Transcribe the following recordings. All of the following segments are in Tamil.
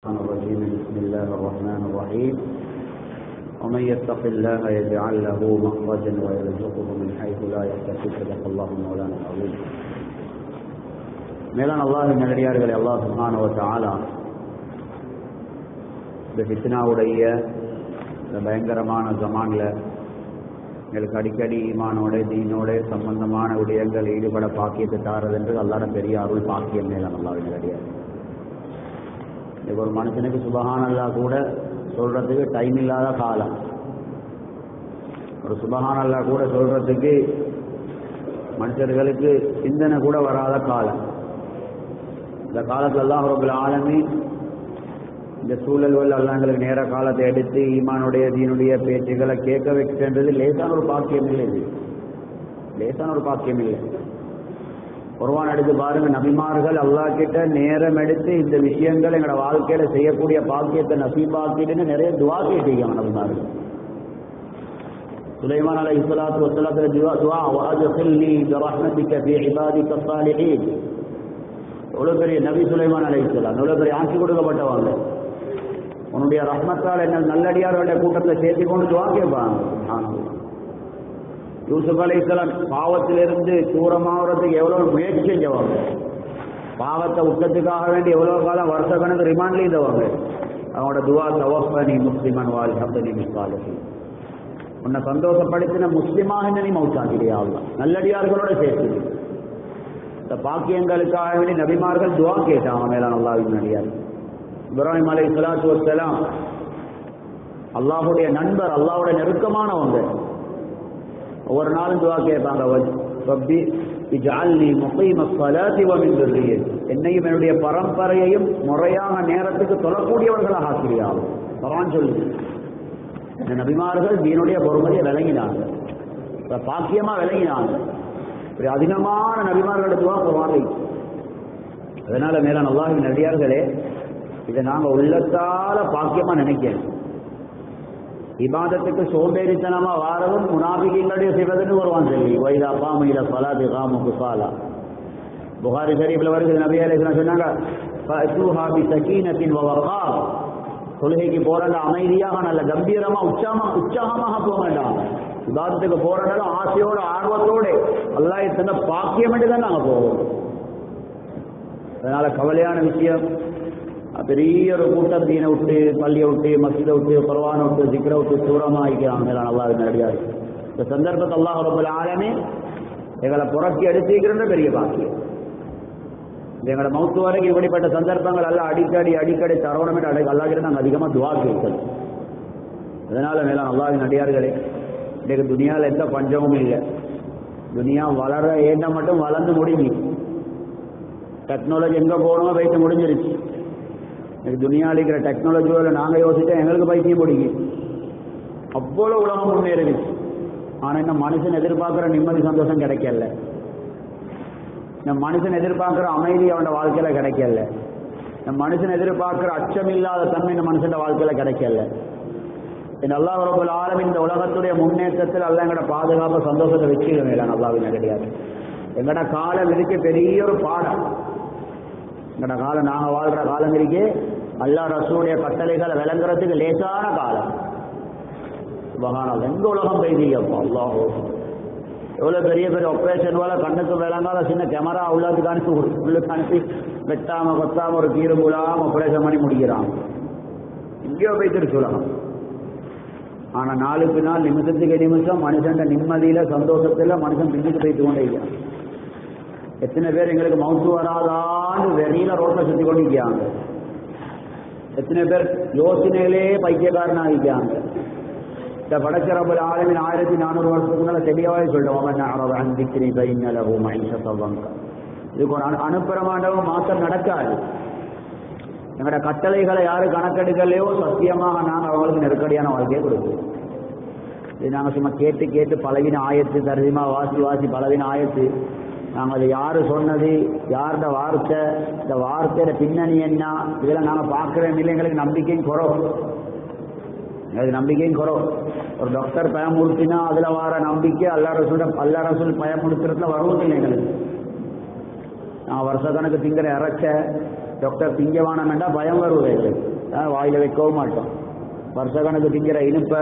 الرجيم بسم الله الرحمن الرحيم ومن يتق الله يجعل له مخرجا ويرزقه من حيث لا يحتسب صدق الله مولانا العظيم. மேலான அல்லாஹ்வின் நல்லடியார்களே, அல்லாஹ் சுப்ஹானஹு வ தஆலா இந்த ஃபித்னாவுடைய இந்த பயங்கரமான ஜமான்ல எங்களுக்கு அடிக்கடி ஈமானோட தீனோட சம்பந்தமான விடயங்கள் ஈடுபட பாக்கியத்தை தாரது என்று அல்லாஹ்வுடைய பெரிய அருள் பாக்கியம் மேலான அல்லாஹ்வின் நல்லடியார். ஒரு மனுஷனுக்கு சுபஹானல்லாஹ் கூட சொல்றதுக்கு டைம் இல்லாத காலம், ஒரு சுபஹானல்லாஹ் கூட சொல்றதுக்கு மனுஷர்களுக்கு சிந்தனை கூட வராத காலம். இந்த காலத்தில் அல்லாஹ் ரப்பல் ஆலமீன் இந்த சூழல்கள் அல்லாஹ்களுக்கு நேர காலத்தை எடுத்து ஈமானுடைய தீனுடைய பேச்சுக்களை கேட்க வைக்கின்றது லேசான ஒரு பாக்கியம் இல்லை. இது லேசான ஒரு பாக்கியம் இல்லை. குர்ஆன் எடுத்து பாருங்க, நபிமார்கள் அல்லாஹ் கிட்ட நேரம் எடுத்து இந்த விஷயங்கள் எங்களோட வாழ்க்கையில செய்யக்கூடிய பாக்கியத்தை நசீபாக்கிட்டு நிறைய துவா கேட்டிருக்காங்க நபிமார்கள். சுலைமான் அலைஹிஸ்ஸலாத்து வஸ்ஸலாத்து துவா வஅத்கில்னி பிரஹ்மதிக ஃபீ இபாதிக ஸாலிஹீன். எவ்வளவு பெரிய நபி சுலைமான் அலைஹிஸ்ஸலாம், எவ்வளவு பெரிய ஆட்சி கொடுக்கப்பட்டவங்க. உன்னுடைய ரஹ்மத்தால் என்ன நல்லடியார்களுடைய கூட்டத்தை சேர்த்து கொண்டு துவா கேட்பாங்க. யூசுப் அலைஹிஸ்ஸலாம் பாவத்திலிருந்து தூரமாகறதுக்கு எவ்வளவு முயற்சி செஞ்சவங்க, பாவத்தை உச்சத்துக்காக வேண்டி எவ்வளவு காலம் வருஷ கணக்கு ரிமாண்ட்ல இருந்தவங்க. அவங்களோட துவா தவஃபனி முஸ்லிமன் வல்ஹக்னி பிஸ்ஸாலிஹீன். உன்னை சந்தோஷப்படுத்தின முஸ்லிமாக என்ன நீ மௌத்தாக்கிறியா அல்லாஹ், நல்லடியார்களோட சேர்த்து. இந்த பாக்கியங்களுக்காக வேண்டி நபிமார்கள் துவா கேட்டாங்க. மேலான அல்லாஹ்வின் நல்லடியார் இப்ராஹிம் அலைஹிஸ்ஸலாத்து வஸ்ஸலாம் அல்லாஹ்வுடைய நண்பர், அல்லாஹ்வுடைய நெருக்கமானவங்க. ஒவ்வொரு நாளும் துவா கேட்பாங்க, ரப்பி இஜ்அல்னி முகீமஸ் ஸலாத்தி வ மின் ذُرِّيَّتِي. என்னையும் என்னுடைய பரம்பரையையும் முறையான நேரத்துக்கு தொழக்கூடியவர்களாக ஆக்கிறியா. குர்ஆன் சொல்லுது, இந்த நபிமார்கள் தீனுடைய பொறுமையை விளங்கினாங்க, பாக்கியமா விளங்கினாங்க. அதிகமான நபிமார்கள் துவா குர்ஆனில். அதனால மேலான அல்லாஹ்வின் நல்லடியார்களே, இதை நாங்க உள்ளத்தால பாக்கியமா நினைக்கிறோம். இபாதத்துக்கு சோம்பேறித்தனமா வாரவும் முனாஃபிகீங்களுடைய சிவதுன்னு வருவான் சொல்லி வைதா காமு இலா ஸலாத்தி காமு குஸாலா. புகாரி ஷரீஃப்ல வருது, நபி அலைஹிஸ்ஸலாம் சொன்னாங்க, ஃபஅதூஹா பிஸகீனத்தின் வ வகார். தொழுகைக்கு போறல அமைதியாக நல்ல கம்பீரமா உற்சாகமாக போக வேண்டாம். இபாதத்துக்கு போறதால ஆசையோட ஆர்வத்தோட அல்லாஹ் தந்த பாக்கியம் என்று தான் நாங்க போவோம். அதனால கவலையான விஷயம், பெரிய ஒரு கூட்டம் தீனை விட்டு, பள்ளியை விட்டு, மஸ்ஜிதை விட்டு, குர்ஆனை விட்டு, திக்ரை விட்டு தூரமாக இருக்கிறாங்க. அல்லாஹ்வின் நல்லடியார், இந்த சந்தர்ப்பத்தை அல்லாஹ் ரப்பல் ஆலமீன் எங்களை புறக்கி எடுத்துக்கிற பெரிய பாக்கியம். எங்களோட மௌத்து வரைக்கும் இப்படிப்பட்ட சந்தர்ப்பங்கள் எல்லாம் அடிக்கடி தரவணும் என்று அல்லாஹ்கிட்ட நாங்கள் அதிகமாக துவா கேட்கணும். அதனால மேலான அல்லாஹ்வின் நல்லடியார்களே, இன்றைக்கு துனியாவில் எந்த பஞ்சமும் இல்லை. துனியா வளர ஏண்ட மட்டும் வளர்ந்து முடிஞ்சு, டெக்னாலஜி எங்கே போகணுமோ வைத்து முடிஞ்சிருச்சு. எனக்கு துனியாவில் இருக்கிற டெக்னாலஜியோட நாங்கள் யோசிச்சா எங்களுக்கு பைத்தியம் பிடிக்கும். அவ்வளோ உலகம் முன்னேறிடுச்சு. ஆனால் இந்த மனுஷன் எதிர்பார்க்குற நிம்மதி சந்தோஷம் கிடைக்கல. இந்த மனுஷன் எதிர்பார்க்குற அமைதி அவனோட வாழ்க்கையில் கிடைக்கல. இந்த மனுஷன் எதிர்பார்க்குற அச்சம் இல்லாத தன்மை இந்த மனுஷன் வாழ்க்கையில் கிடைக்கல. இந்த அல்லாஹ் ரப்பல் ஆலமீன் இந்த உலகத்துடைய முன்னேற்றத்தில் அல்லாஹ் எங்களோட பாதுகாப்பு சந்தோஷத்தை வச்சுக்கவே அல்லாஹ்வின் நல்லடியார். எங்களோட காலம் இதுக்கு பெரிய ஒரு பாடம். எங்களோட காலம், நாங்கள் வாழ்ற காலம் இருக்கே அல்லாஹ் ரசூலுடைய கட்டளைகளை விளங்குறதுக்கு லேசான காலம். சுப்ஹானல்லாஹ், எங்க உலகம் பெய்தியப்பா அல்லாஹ். எவ்வளவு பெரிய பெரிய ஆபரேஷன் வேலை, கண்ணுக்கு விளங்காத சின்ன கேமரா உள்ளதுக்கு அனுப்பி உள்ளுக்கு அனுப்பி வெட்டாம கொத்தாம ஒரு கீரை மூலாம ஆபரேஷன் பண்ணி முடிக்கிறான். எங்கேயோ போய்த்திருக்கு உலகம். ஆனா நாளுக்கு நாள், நிமிஷத்துக்கு நிமிஷம் மனுஷன் நிம்மதியில சந்தோஷத்துல மனுஷன் பின்னுக்கு போய்த்து கொண்டே இருக்கான். எத்தனை பேர் எங்களுக்கு மவுத்து வராதான்னு வெளியில ரோட்ல சுத்தி கொண்டிருக்காங்க. எத்தனை பேர் யோசனையிலே பைத்தியக்காரனாகிக்காங்க. இந்த படைச்ச ரப்பல் ஆலமீன் 1400 வருஷத்துக்கு முன்னால தெளிவாக சொல்லிட்டோம், இதுக்கு ஒரு அனுப்புறமாண்டவும் மாற்றம் நடக்காது. எங்களோட கட்டளைகளை யாரு கணக்கெடுக்கலையோ சத்தியமாக நாங்கள் அவங்களுக்கு நெருக்கடியான வாழ்க்கையை கொடுப்போம். இது நாங்கள் சும்மா கேட்டு பழகின ஆயத்து, தர்ஜிமா வாசி பழகின ஆயத்து. நாங்கள் அது யாரு சொன்னது, யாரோட வார்த்தை, இந்த வார்த்தையோட பின்னணி என்ன, இதெல்லாம் நாங்கள் பார்க்குறோம் இல்லை. எங்களுக்கு நம்பிக்கையும் குறவு. ஒரு டாக்டர் பயமுறுத்தினா அதில் வர நம்பிக்கை அல்லாஹ் ரசூல் பயமுறுத்துறதுல வருவதில்லை எங்களுக்கு. நான் வருஷ கணக்கு திங்கிற இறைச்ச டாக்டர் திங்கவானம் என்றால் பயம் வருவது. வாயில் வைக்கவும் மாட்டோம். வருஷ கணக்கு திங்கிற இனிப்பை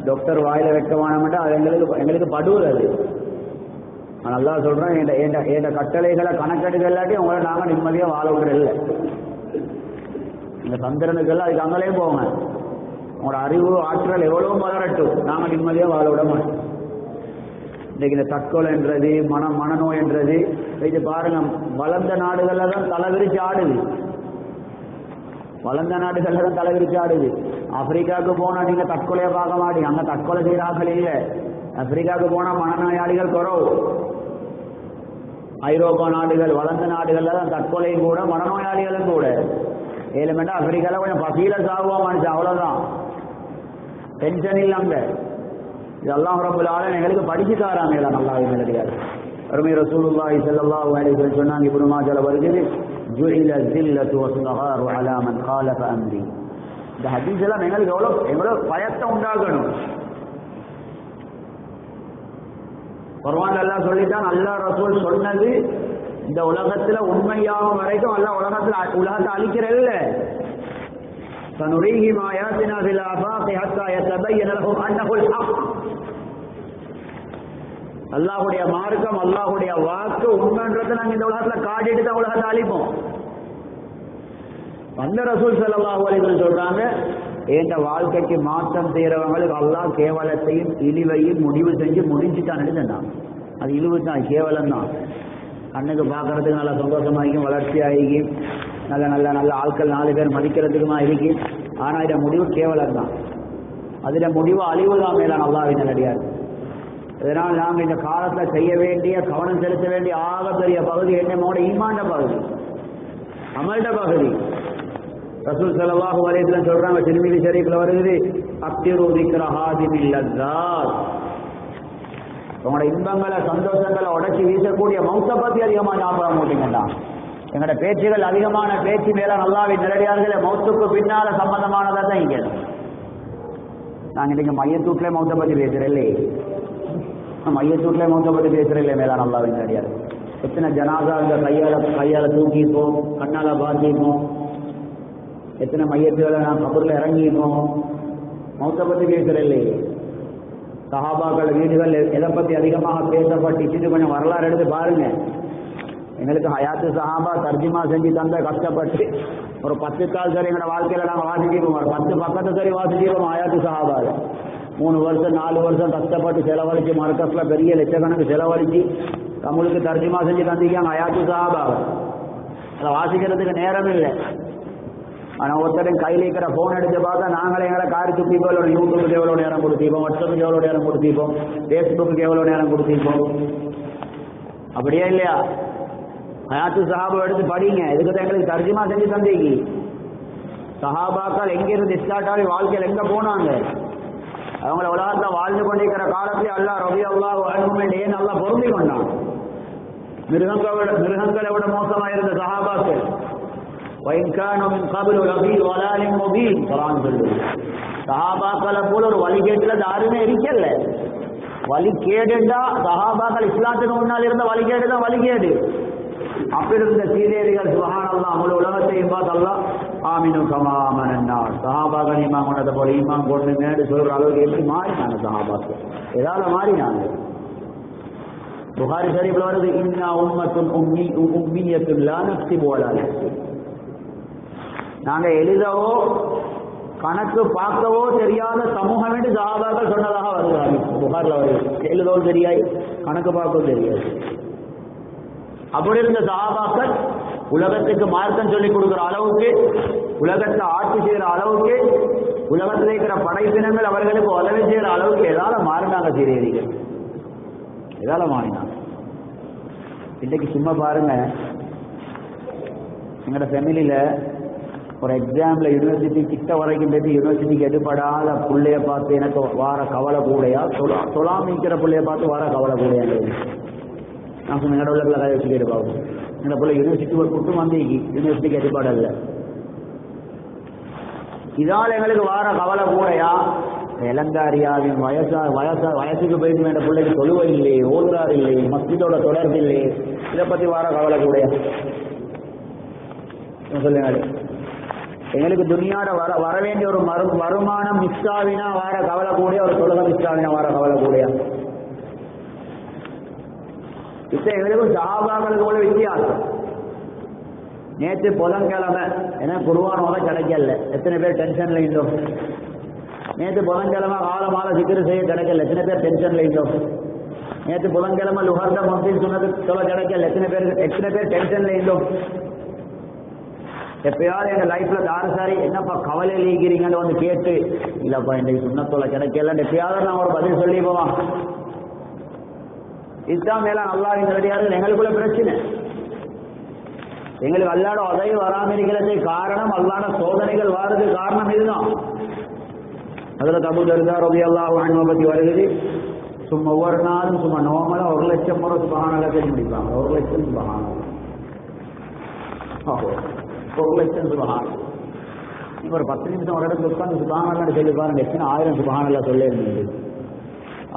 டாக்டர் வாயில் வைக்க வேணாமட்டா அது எங்களுக்கு படுவது அது. நான் நல்லா சொல்கிறேன், என் கட்டளைகளை கணக்கெடுக்க இல்லாட்டி உங்களை நாங்கள் நிம்மதியாக வாழ விடுறதில்லை. இந்த சந்திரனுக்கெல்லாம் அதுக்கு அங்கேயே போங்க. உங்களோட அறிவு ஆற்றல் எவ்வளோ வளரட்டும், நாங்கள் நிம்மதியாக வாழ விட மாட்டோம். இன்றைக்கு இந்த தற்கொலைன்றது மனநோயன்றது இது பாருங்க, வளர்ந்த நாடுகளில் தான் தலைவிரிச்சு ஆடுது. வளர்ந்த நாடுகளில் தான் தலைவிரிச்சு ஆடுது. ஆப்பிரிக்காவுக்கு போனால் நீங்கள் தற்கொலையை பார்க்க மாட்டீங்க, அங்கே தற்கொலை செய்கிற ஆட்கள் இல்லை. ஆப்பிரிக்காவுக்கு போனால் மனநோயாளிகள் குறவு. ஐரோப்பா நாடுகள் வளர்ந்த நாடுகளில் தான் தற்கொலையும் கூட மனநோயாளிகளும் கூட. ஏழுமெண்டா ஆப்பிரிக்காவில் கொஞ்சம் பசியில சாகுவோம் மனுஷன், அவ்வளோதான். டென்ஷன் இல்லாம இதெல்லாம் ரப்பல் ஆலமீன் எங்களுக்கு படிச்சு தாராங்க. எல்லாம் நல்லா கிடையாது. அருமை ரசூலுல்லாஹி ஸல்லல்லாஹு அலைஹி வஸல்லம் சொன்னாங்க, இப்னு மாஜால வருகிறது, ஜுஇல ஸில்லத்து வஸ்ஸகாரு அலா மன் காலஃப அம்ரி. இந்த ஹதீஸ் எல்லாம் எங்களுக்கு எவ்வளவு பயத்தை உண்டாக்கணும். குர்ஆன்ல அல்லாஹ் சொல்லிட்டான், அல்லாஹ் ரசூல் சொன்னது இந்த உலகத்துல உண்மையாகும் வரைக்கும் அல்லாஹ் உலகத்தை அழிக்கிறல்ல. سنريهم آياتنا في الآفاق حتى يتبين لهم أنه الحق. அல்லாஹ்வுடைய மார்க்கம் அல்லாஹ்வுடைய வாக்கு உண்மைன்றதை நாங்கள் இந்த உலகத்துல காட்டிட்டு தான் உலகத்தை அழிப்போம். வந்த ரசூல் ஸல்லல்லாஹு அலைஹி வஸல்லம் சொல்றாங்க, இந்த வாழ்க்கைக்கு மாற்றம் செய்யறவங்களுக்கு அல்லாஹ் கேவலத்தையும் இழிவையும் முடிவு செஞ்சு முடிஞ்சுட்டான்னு சொன்னாங்க. அது இழிவு தான், கேவலம் தான். கண்ணுக்கு பார்க்கறதுக்கு நல்லா சந்தோஷமாகிக்கும், வளர்ச்சி ஆகிக்கும், நல்ல நல்ல நல்ல ஆட்கள் 4 பேர் மதிக்கிறதுக்குமா இருக்கு. ஆனால் இதை முடிவு கேவலம் தான். அதில் முடிவு அழிவு தான் மேலான அல்லாஹ்வின் நல்லடியார். இதனால் நாம் இந்த காலத்தில் செய்ய வேண்டிய கவனம் செலுத்த வேண்டிய ஆகப்பெரிய பகுதி என்னமோட ஈமான்ட பகுதி, அமல்ட பகுதி. ரசூல் ஸல்லல்லாஹு அலைஹி வஸல்லம் சொல்றாங்க, திர்மிதி ஷரீஃப்ல வருது, அக்திரு திக்ர ஹாதிமில் லஸ்ஸாத். உங்களோட இன்பங்களை சந்தோஷங்களை உடச்சி வீசக்கூடிய மௌத்தை பற்றி அதிகமாக ஞாபகம் போட்டீங்கன்னா, எங்களோட பேச்சுகள் அதிகமான பேச்சு மேல நல்லாவே நிலடியார்களே மௌத்துக்கு பின்னால சம்பந்தமானதாக தான் இங்க. நாங்கள் இன்னைக்கு மையத்தூட்டிலே மௌத்தை பற்றி பேசுறேன், மையத்தூட்டிலே மௌத்தை பற்றி பேசுறேன் மேல நல்லாவே நிலடியார். எத்தனை ஜனாதா இந்த கையால தூக்கிப்போம், கண்ணால பார்த்திப்போம், எத்தனை மையத்துகளை நான் கபூர்ல இறங்கிப்போம், மௌத்தை பற்றி பேசுறேன். சஹாபாக்கள் வீடுகள் எதை பற்றி அதிகமாக பேசப்பட்டு கொஞ்சம் வரலாறு எடுத்து பாருங்க. எங்களுக்கு ஹயாத்து சஹாபா தர்ஜிமா செஞ்சு தந்த கஷ்டப்பட்டு ஒரு 10 தாள் சரி எங்களோட வாழ்க்கையில் நாங்கள் வாசிச்சிருப்போம், ஒரு 10 பக்கத்து சரி வாசிச்சிருப்போம். ஹயாத்து சஹாபாவில் 3 வருஷம் 4 வருஷம் கஷ்டப்பட்டு செலவழிச்சு, மர்கஸில் பெரிய லட்சக்கணக்கு செலவழிச்சு தமிழுக்கு தர்ஜிமா செஞ்சு தந்திக்காங்க ஹயாத்து சஹாபாவை. அதை வாசிக்கிறதுக்கு நேரம் இல்லை. ஆனால் ஒருத்தரையும் கையில் இருக்கிற ஃபோன் எடுத்து பார்த்தா நாங்களே எங்களை காரி துப்பிப்போம். யூடியூபுக்கு எவ்வளோ நேரம் கொடுத்திப்போம், வாட்ஸ்அப்புக்கு எவ்வளோ நேரம் கொடுத்திப்போம், ஃபேஸ்புக்கு எவ்வளோ நேரம் கொடுத்திப்போம். அப்படியே இல்லையா? ஹயாத்து சஹாபா எடுத்து படிங்க. இதுக்கு தான் எங்களுக்கு தர்ஜிமா செஞ்சு தந்தீங்க. சஹாபாக்கள் எங்கிருந்து ஸ்டார்ட் ஆகி வாழ்க்கையில் எங்கே போனாங்க, அவங்கள உலகத்தில் வாழ்ந்து கொண்டிருக்கிற காலத்தில் அல்லாஹ் ரலியல்லாஹு அன்ஹு ஏன் நல்லா பொருந்தி கொண்டான். மிருகங்களை விட மோசமாக இருந்த சஹாபாக்கள் சஹாபாக்களை போல ஒரு வழிகேட்டுல யாருமே இருக்கல. வழிகேடுண்டா சஹாபாக்கள் இஸ்லாத்துக்கு முன்னால் இருந்த வழிகேடு தான் வழிகேடு. அப்படி இருந்த சீதேவிகள் சுப்ஹானல்லாஹ் முழு உலகத்தையும் பார்த்து அல்லாஹ் ஆமினு கமா ஆமனன்னாஸ், சஹாபாக்கள் ஈமான் கொண்டதை போல ஈமான் கொண்டுங்கன்னு சொல்ற அளவுக்கு எப்படி மாறினாங்க சஹாபாக்கள்? ஏதாவது மாறினாங்க. புகாரி ஷரீஃப்ல வருது, இன்னா உம்மத்துன் உம்மியத்துன் லா நக்திபு வலா நக்திபு. நாங்கள் எழுதவோ கணக்கு பார்க்கவோ தெரியாத சமூகம் என்று சஹாபாக்கள் சொன்னதாக வருகிறாங்க. புகார்ல வருது, எழுதவும் தெரியாது, கணக்கு பார்க்கவும் தெரியாது. அப்படி இருந்த சஹாபாக்கள் உலகத்துக்கு மார்க்கம் சொல்லிக் கொடுக்குற அளவுக்கு, உலகத்தை ஆட்சி செய்கிற அளவுக்கு, உலகத்தில் இருக்கிற படைப்பினங்கள் அவர்களுக்கு உதவி செய்கிற அளவுக்கு எதால மாறினாங்க சீரியர்கள், எதால மாறினாங்க. இன்னைக்கு சும்மா பாருங்க, எங்களோட ஃபேமிலியில் ஒரு எக்ஸாமில் யூனிவர்சிட்டி கிட்ட வரைக்கும் போயிட்டு யூனிவர்சிட்டிக்கு எடுப்படாத பிள்ளைய பார்த்து எனக்கு வார கவலை கூடையா, சொல்லாமிக்கிற பிள்ளைய பார்த்து வார கவலை கூடையா? நான் சொன்ன எங்களோட உள்ள கதை வச்சு கேட்டு பார்ப்போம். எங்களை பிள்ளை யூனிவர்சிட்டி கூட்டு வந்து யூனிவர்சிட்டிக்கு எடுப்பாடல்ல, இதால் எங்களுக்கு வார கவலை கூடையா? இளந்தாரியாவின் வயசுக்கு போயிட்டு வேண்ட பிள்ளைக்கு தொழுவை இல்லையே, ஓதுறாரு இல்லையே, மஸ்ஜிதோட தொடர்பு இல்லையே, இதை பற்றி வார கவலை கூடையா? சொல்லுங்க. எங்களுக்கு துனியாட வர வேண்டிய ஒரு வருமானம் மிஸ் ஆகினா வார கவலை கூடிய, ஒரு தொழுகை மிஸ் ஆகினா வார கவலை கூடிய. இப்ப எங்களுக்கு சஹாபாக்களுக்கு உள்ள வித்தியாசம். நேற்று புதன்கிழமை ஏன்னா குர்ஆனோட கிடைக்கல, எத்தனை பேர் டென்ஷன்ல இருந்தோம். நேற்று புதன்கிழமை காலமால சிக்கர் செய்ய கிடைக்கல, எத்தனை பேர் டென்ஷன்ல இருந்தோம். நேற்று புதன்கிழமை லுஹர்த மொபைல் சொன்னது சொல்ல கிடைக்கல, எத்தனை பேர் டென்ஷன்ல இருந்தோம். எப்பயாவது எங்க லைஃப்ல தாரசாரி என்னப்பா கவலையில் ஈக்கிறீங்கன்னு வந்து கேட்டு, இல்லப்பா இன்னைக்கு சுண்ணத்தோலை கிடைக்கல, எப்பயாவது நான் ஒரு பதில் சொல்லி போவான். இதுதான் மேல அல்லாஹ்வின் நல்லடியார்கள் எங்களுக்குள்ள பிரச்சனை. எங்களுக்கு அல்லாட உதவி வராமல் இருக்கிறது காரணம், அல்லாட சோதனைகள் வாரது காரணம் இதுதான். அதுல அபூ தர்தா ரலியல்லாஹு அன்ஹு பத்தி வருகிறது. சும்மா ஒவ்வொரு நாளும் சும்மா நோமலா 1,00,000 முறை சுப்ஹானல்லாஹ் சொல்லி முடிப்பாங்க. 1,00,000 சுப்ஹானல்லாஹ், 1,00,000 சுப்ஹானல்லாஹ். நீங்க ஒரு 10 நிமிஷம் ஒரு இடத்துல உட்கார்ந்து சுப்ஹானல்லாஹ் சொல்லி பாருங்க, எத்தனை 1000 சுப்ஹானல்லாஹ் சொல்ல இருந்தது.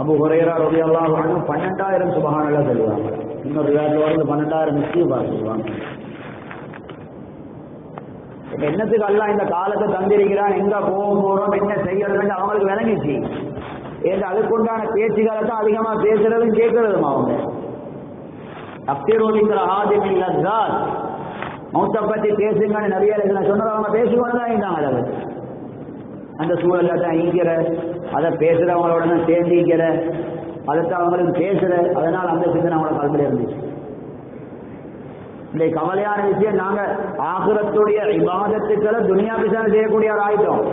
அபூ ஹுரைரா ரலியல்லாஹு அன்ஹு 12,000 சுப்ஹானல்லாஹ் சொல்லுவாங்க. இன்னொரு ரிவாயத்துல வருது 12,000 இஸ்திக்பார் சொல்லுவாங்க. என்னத்துக்கு அல்லாஹ் இந்த காலத்தை தந்திருக்கிறான், எங்க போறோம் என்ன செய்யறதுன்னு அவங்களுக்கு விளங்கிச்சு. ஏன்னா அதுக்குண்டான பேச்சுகளை தான் அதிகமா பேசுறதும் கேட்கறதும். அவங்க அப்திரோதிக்கிற ஆதிமில் லஸ்ஸாத், மௌத்தை பத்தி பேசுங்கன்னு நிறைய சொன்னது அவங்க பேசுவாங்க தான் இருந்தாங்க. அதை அந்த சூழல்ல தான் ஈங்கிற, அதை பேசுறவங்களோட தான் சேர்ந்திக்கிற, அதைத்தான் அவங்களுக்கு பேசுற, அதனால் அந்த சிந்தனை அவங்களோட கல்வியில இருந்துச்சு. இந்த கவலையான விஷயம், நாங்க ஆகிரத்துடைய இபாதத்துக்களை துனியா பிசான செய்யக்கூடிய ஆயிட்டோம்.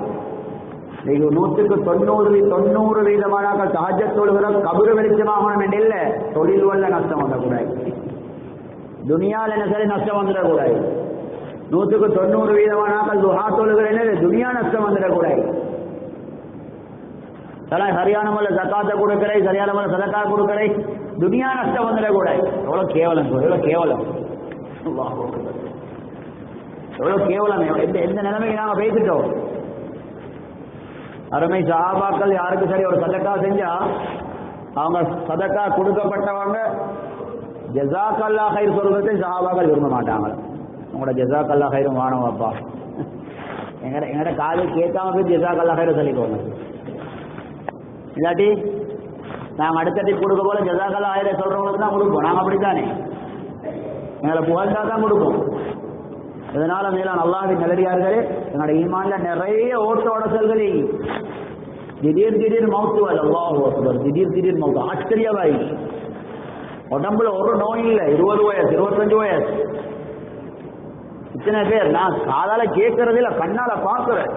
இன்னைக்கு 100% தஹஜ்ஜத்தோடு கபரு வெளிச்சமாகணும் என்று இல்லை, தொழில் வல்ல நஷ்டம் வந்துடக்கூடாது, துனியாவில் என்ன சரி நஷ்டம் வந்துடக்கூடாது. 100% துஹா தொழுகிற என்ன துனியா நஷ்டம் வந்துடக்கூடாது. சரியான முறையில் ஜக்காத்தை கொடுக்கறை, சரியான முறையில் சதக்கா கொடுக்கறை, துனியா நஷ்டம் வந்துடக்கூடாது. எவ்வளவு கேவலம், எவ்வளவு கேவலம், எவ்வளவு கேவலம். எந்த நிலைமைக்கு நாங்க பேசிட்டோம். அருமை சஹாபாக்கள் யாருக்கு சரி ஒரு சதக்கா செஞ்சா, அவங்க சதக்கா கொடுக்கப்பட்டவங்க ஜஸாக்கல்லாஹ் கைர் சொல்றதை சஹாபாக்கள் விரும்ப மாட்டாங்க. உங்களோட ஜஸாக்கல்லாஹ் கைரும் வானம் அப்பா, எங்கட காது கேட்காம போய் ஜஸாக்கல்லாஹ் கைர் சொல்லிக்கோங்க. இல்லாட்டி நாங்கள் அடுத்த டிப் கொடுக்க போல ஜஸாக்கல்லாஹ் கைரை சொல்றவங்களுக்கு தான் கொடுப்போம். நாங்கள் அப்படித்தானே, எங்களை புகழ்ந்தா தான் கொடுப்போம். இதனால மேலான அல்லாஹ்வின் நல்லடியார்களே, என்னோட ஈமான்ல நிறைய ஓட்ட உடசல்களே, திடீர் மௌத்துவல், அல்லாஹ் அக்பர், திடீர் மௌத்து. ஆச்சரியவாய், உடம்புல ஒரு நோய் இல்லை, 20 வயசு 25 வயசு. இத்தனை பேர் நான் காதால கேட்கறது இல்லை, கண்ணால பார்க்கிறேன்.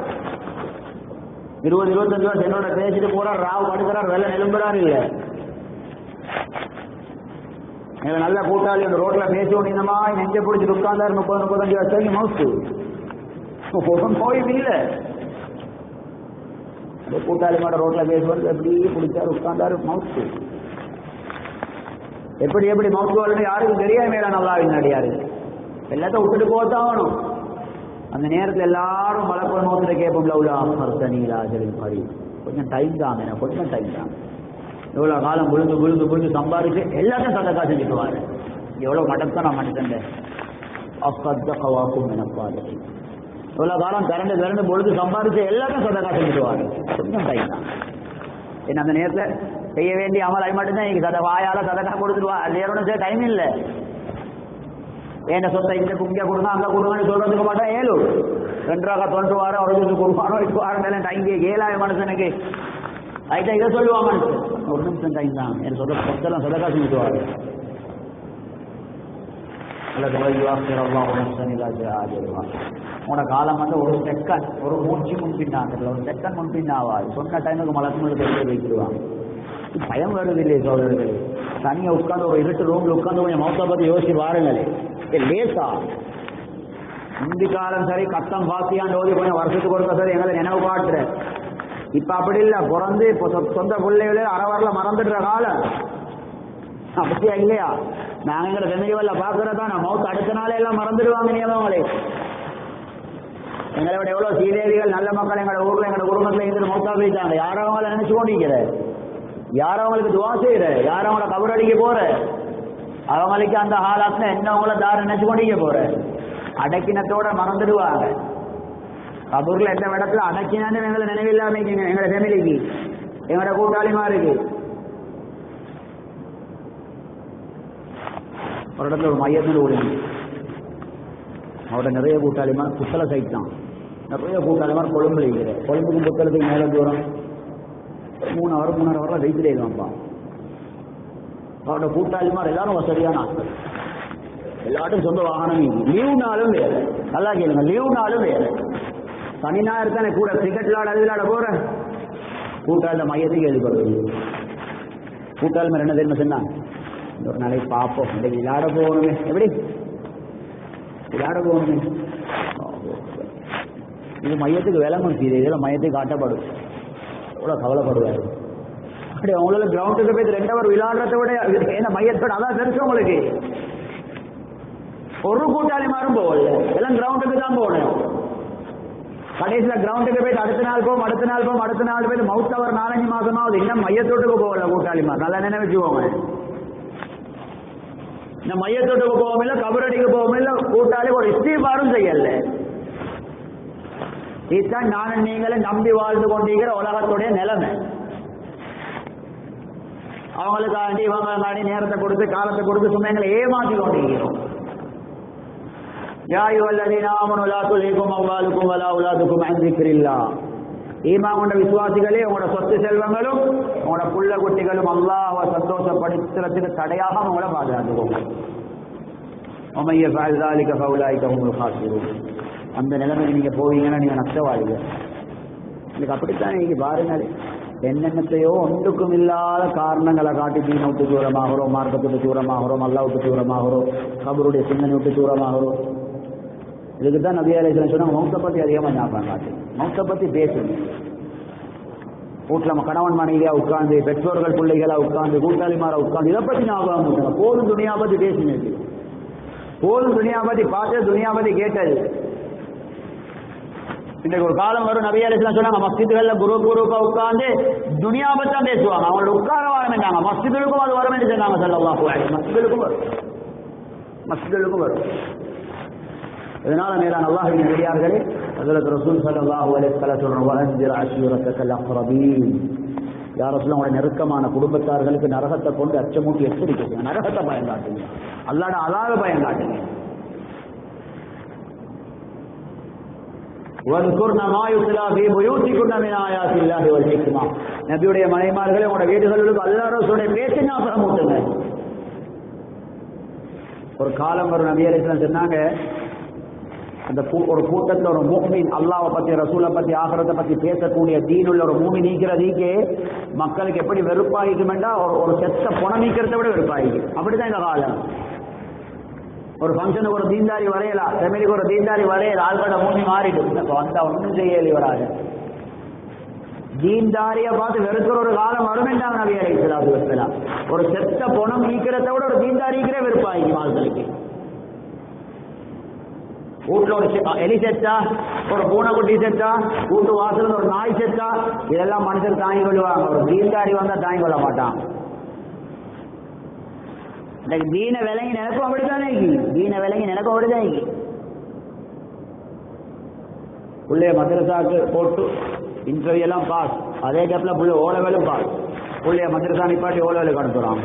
20-25 வயசு என்னோட பேசிட்டு போறார், ராவ் படுக்கிறார், வெள்ள நெலும்புறார். இல்லை எங்களை நல்ல கூட்டாளி அந்த ரோட்ல பேசி கொண்டிருந்தமா நெஞ்ச பிடிச்சி உட்கார்ந்தாரு. 30-35 வருஷம் மவுத்து நோய் இல்லை. கூட்டாளி மாட்ட ரோட்ல பேசுவது எப்படி பிடிச்சாரு, உட்கார்ந்தாரு, மவுத்து. எப்படி மவுத்து வரணும் யாருக்கும் தெரியாம மேல நல்லாவின் நடிகாரு. எல்லாத்தையும் விட்டுட்டு போத்தாகணும். அந்த நேரத்தில் எல்லாரும் மலப்ப நோத்துல கேட்போம்ல, உள்ள நீராஜரின் மாதிரி கொஞ்சம் டைம் தான், கொஞ்சம் டைம் தான். எவ்வளவு காலம் புழுந்து சம்பாதிச்சு எல்லாத்தையும் சதக்கா செஞ்சுக்குவாரு. எவ்வளவு மடத்தான் நான் மனுஷன் அப்பாக்கும் எனப்பாரு. எவ்வளவு காலம் திரண்டு பொழுது சம்பாதிச்சு எல்லாத்தையும் சதக்கா செஞ்சுக்குவாரு. கொஞ்சம் டைம் தான். ஏன்னா அந்த நேரத்தில் செய்ய வேண்டிய அமலாய் மட்டும்தான் இன்னைக்கு வாயால சதக்கா கொடுத்துருவா. அது ஏறணும் டைம் இல்லை. ஏன்னா சொத்தை இந்த இங்கே கொடுங்க அங்கே கொடுங்கன்னு சொல்றதுக்கு மாட்டேன். 2 ரூபா 20 வாரம் ஒரு கொடுப்பானோ 8 வாரம் டைம் ஏழாய மனுஷனுக்கு அதுதான் இதை சொல்லுவாங்க. ஒரு நிமிஷம் டைம் தான் எனக்கு சொல்ல சொத்தெல்லாம் சதக்கா செஞ்சுக்குவாரு. உங்களோட காலம் வந்து ஒரு செகண்ட், ஒரு மூச்சு முன்பின்னாங்க, ஒரு செகண்ட் முன்பின்னாவாது. சொன்ன டைமுக்கு மலக்குமலுக்கு எடுத்து வைக்கிடுவாங்க. பயம் வருது இல்லையே சோதரர்கள். தனியா உட்காந்து ஒரு இருட்டு ரூம்ல உட்காந்து கொஞ்சம் மௌத்தை பத்தி யோசிச்சு பாருங்களே, லேசா. முந்தி காலம் சரி கத்தம் பாத்தியாண்டு ஓதி கொஞ்சம் வருஷத்துக்கு ஒருக்க சரி எங்களை நினைவு காட்டுற. இப்ப அப்படி இல்லை, பிறந்து இப்போ சொந்த பிள்ளைகளே அறவரல மறந்துடுற காலம். அப்படியா இல்லையா? நாங்க எங்களை வெமையவல்ல பாக்குறதா மௌத்து அடுத்த நாளே எல்லாம் மறந்துடுவாங்க நியமங்களே. எங்களை விட எவ்வளவு சீதேவிகள் நல்ல மக்கள் எங்களோட ஊர்ல எங்களோட குடும்பத்துல இருந்து மௌத்தா போயிட்டாங்க. யாரும் அவங்கள நினைச்சு கொண்டிருக்கிற, யாரும் அவங்களுக்கு துவா செய்யற, யாரும் அவங்கள கபரடிக்க போற, அவங்களுக்கு அந்த ஹாலாத்துல என்ன அவங்கள தார நினைச்சு கொண்டிருக்க போற, அடக்கினத்தோட மறந்துடுவாங்க. கபூர்ல எந்த இடத்துல அடக்கினான்னு எங்களை நினைவில்லாம எங்களோட ஃபேமிலிக்கு எங்களோட கூட்டாளிமாருக்கு. ஒரு இடத்துல ஒரு மையத்தில் ஓடுங்க, அவரோட நிறைய கூட்டாளிமார் புத்தள சைட் தான், நிறைய கூட்டாளிமார் கொழும்புல இருக்கிற, கொழும்புக்கும் புத்தளத்துக்கு மேலே தூரம் 3 hour 3.5 hour வெயிட்டில் இருக்கான்ப்பா. அவரோட கூட்டாளிமார் எல்லாரும் வசதியான ஆட்கள், எல்லாரும் சொந்த வாகனம், லீவ்னாலும் வேறு. நல்லா கேளுங்க, லீவ்னாலும் வேறு. சனி ஞாயிறு தானே கூட கிரிக்கெட் விளையாட போற கூட்டாளி மையத்துக்கு எழுதிப்படுறது. கூட்டாளி மாதிரி என்ன தெரியுமா சொன்னாங்க, ஒரு நாளைக்கு பார்ப்போம், இன்றைக்கு விளையாட போகணுமே, எப்படி விளையாட போகணுமே. இது மையத்துக்கு விளங்கும் சீரை, இதெல்லாம் மையத்துக்கு காட்டப்படும். எவ்வளோ கவலைப்படுவார். அப்படி அவங்களோட கிரவுண்டுக்கு போய் 2 hour விளையாடுறத விட என்ன மையத்தோட அதான் தெரிஞ்சு உங்களுக்கு. ஒரு கூட்டாளி மாறும் போகல, எல்லாம் கிரவுண்டுக்கு தான் போகணும். கடைசியில் கிரவுண்டுக்கு போயிட்டு அடுத்த நாள் போய் மவுத்தவர் 4-5 மாசமாவது இன்னும் மையத்தோட்டுக்கு போகல கூட்டாளிமார். நல்லா நினைச்சுக்கோங்க, இந்த மையத்தோட்டுக்கு போகவும் இல்லை, கபரடிக்கு போகவும் இல்லை, கூட்டாளி ஒரு இஸ்திஃபாரும் செய்யல. இதுதான் நானும் நீங்களும் நம்பி வாழ்ந்து கொண்டிருக்கிற உலகத்துடைய நிலைமை. அவங்களுக்காண்டி இவங்களுக்காண்டி நேரத்தை கொடுத்து காலத்தை கொடுத்து சும்மா எங்களை ஏமாற்றி கொண்டிருக்கிறோம். யா அய்யுஹல்லதீன ஆமனூ லா துல்ஹிகும் அம்வாலுக்கும் வலா அவுலாதுக்கும் அன் ஸிக்ரில்லாஹ். ஈமான் கொண்ட விசுவாசிகளே, உங்களோட சொத்து செல்வங்களும் உங்களோட புள்ள குட்டிகளும் அல்லாஹ்வை சந்தோஷப்படுத்துறதுக்கு தடையாக உங்களை பாதுகாத்துக்கோங்க. வமன் யஃஅல் ஸாலிக ஃபஉலாயிக ஹுமுல் காஸிரூன். அந்த நிலைமைக்கு நீங்க போவீங்கன்னா நீங்க நஷ்டவாளிங்க. இன்னைக்கு அப்படித்தான் இன்னைக்கு பாருங்க, என்னென்னத்தையோ ஒன்றுக்கும் இல்லாத காரணங்களை காட்டி தீனை விட்டு தூரமாகிறோம், மார்க்கத்துக்கு தூரமாகிறோம், அல்லாஹ்வுக்கு தூரமாகிறோம், கபருடைய சிந்தனை விட்டு தூரமாகிறோம். இதுக்கு தான் நபி அலைஹிஸ்ஸலாம் சொன்னாங்க, மௌத்தை பற்றி அதிகமாக ஞாபகம் காட்டு, மௌத்தை பற்றி பேசுங்க. வீட்டில் நம்ம கணவன் மனைவியா உட்கார்ந்து, பெற்றோர்கள் பிள்ளைகளா உட்கார்ந்து, கூட்டாளிமாரா உட்கார்ந்து இதை பற்றி ஞாபகம் பண்ணுங்க. போதும் துனியா பற்றி பேசுங்க, போதும் துனியா பற்றி பார்த்து துனியா பற்றி கேட்டது. இன்றைக்கு ஒரு காலம் வரும், நபி அலைஹிஸ்ஸலாம் சொன்னாங்க, மஸ்ஜிதுகள்ல குரூப்பா உட்கார்ந்து துனியா பற்றி தான் பேசுவாங்க. அவங்களோட உட்கார வரமாட்டாங்க, மஸ்ஜிதுகளுக்கும் அது வரும் என்று சொன்னாங்க ஸல்லல்லாஹு அலைஹி வஸல்லம். மஸ்ஜிதுகளுக்கும் வரும். இதனால மேலான அல்லாஹ்வின் நபியார்களே, ஹஜ்ரத் ரசூல் ஸல்லல்லாஹு அலைஹி வஸல்லம் சொல்றாங்க, வஅன்ஸிர் அஷீரத்தக்கல் அக்ரபீன். யா ரசூலுல்லாஹ், உங்களுடைய நெருக்கமான குடும்பத்தார்களுக்கு நரகத்தை கொண்டு அச்சமூட்டி எச்சரிக்கை, நரகத்தை பயன்காட்டுங்க, அல்லாஹ்வுடைய அதாபை பயன்காட்டுங்க. நபியுடைய மனைமார்களே, உங்களோட வீடுகளுக்கு அல்லாஹ் ரசூலுடைய பேச்சு ஞாபகம் ஊட்டுங்க. ஒரு காலம் வரும், நபி அலைஹிஸ்ஸலாம் சொன்னாங்க, அந்த ஒரு கூட்டத்தில் ஒரு முஃமின் அல்லாஹ்வை பத்தி, ரசூலை பத்தி, ஆகிரத்தை பத்தி பேசக்கூடிய தீனுள்ள ஒரு மூமின் நீக்கிறதுக்கே மக்களுக்கு எப்படி வெறுப்பாகிக்கும் என்றால், ஒரு செத்த புணம் நீக்கிறத விட வெறுப்பாகிக்கும். அப்படிதான் இந்த காலம். ஒரு ஃபங்க்ஷனுக்கு ஒரு தீன்தாரி வரையலாம், ஃபேமிலிக்கு ஒரு தீன்தாரி வரையல, ஆள்கட மூணி மாறிடும். இப்போ வந்தா ஒன்றும் செய்யலை வராது. தீன்தாரியை பார்த்து வெறுக்கிற ஒரு காலம் வரும் என்றாங்க நபி அலைஹிஸ்ஸலாத்து வஸ்ஸலாம். ஒரு செத்த புணம் நீக்கிறத விட ஒரு தீன்தாரிக்கிறே வெறுப்பாகிக்கும் ஆள்களுக்கு. வீட்டில் ஒரு எலி செத்தா, ஒரு பூனைக்குட்டி செத்தா, வீட்டு வாசல் ஒரு நாய் செத்தா, இதெல்லாம் மனுஷர் தாங்கி கொள்வாங்க. ஒரு தீன்தாரி வந்தால் தாங்கி கொள்ள மாட்டான். தீன விலங்கி நினைக்கும் அப்படித்தானே, தீன விலங்கி நினைக்கும் அப்படிதான். பிள்ளைய மദ്രസാக்கு போட்டு இன்டர்வியூ எல்லாம் பாஸ், அதே கேப்ல புள்ள ஓலவேலும் பாஸ். பிள்ளைய மദ്രസா நிப்பாட்டி ஓலவேலுக்கு அனுப்புறான்.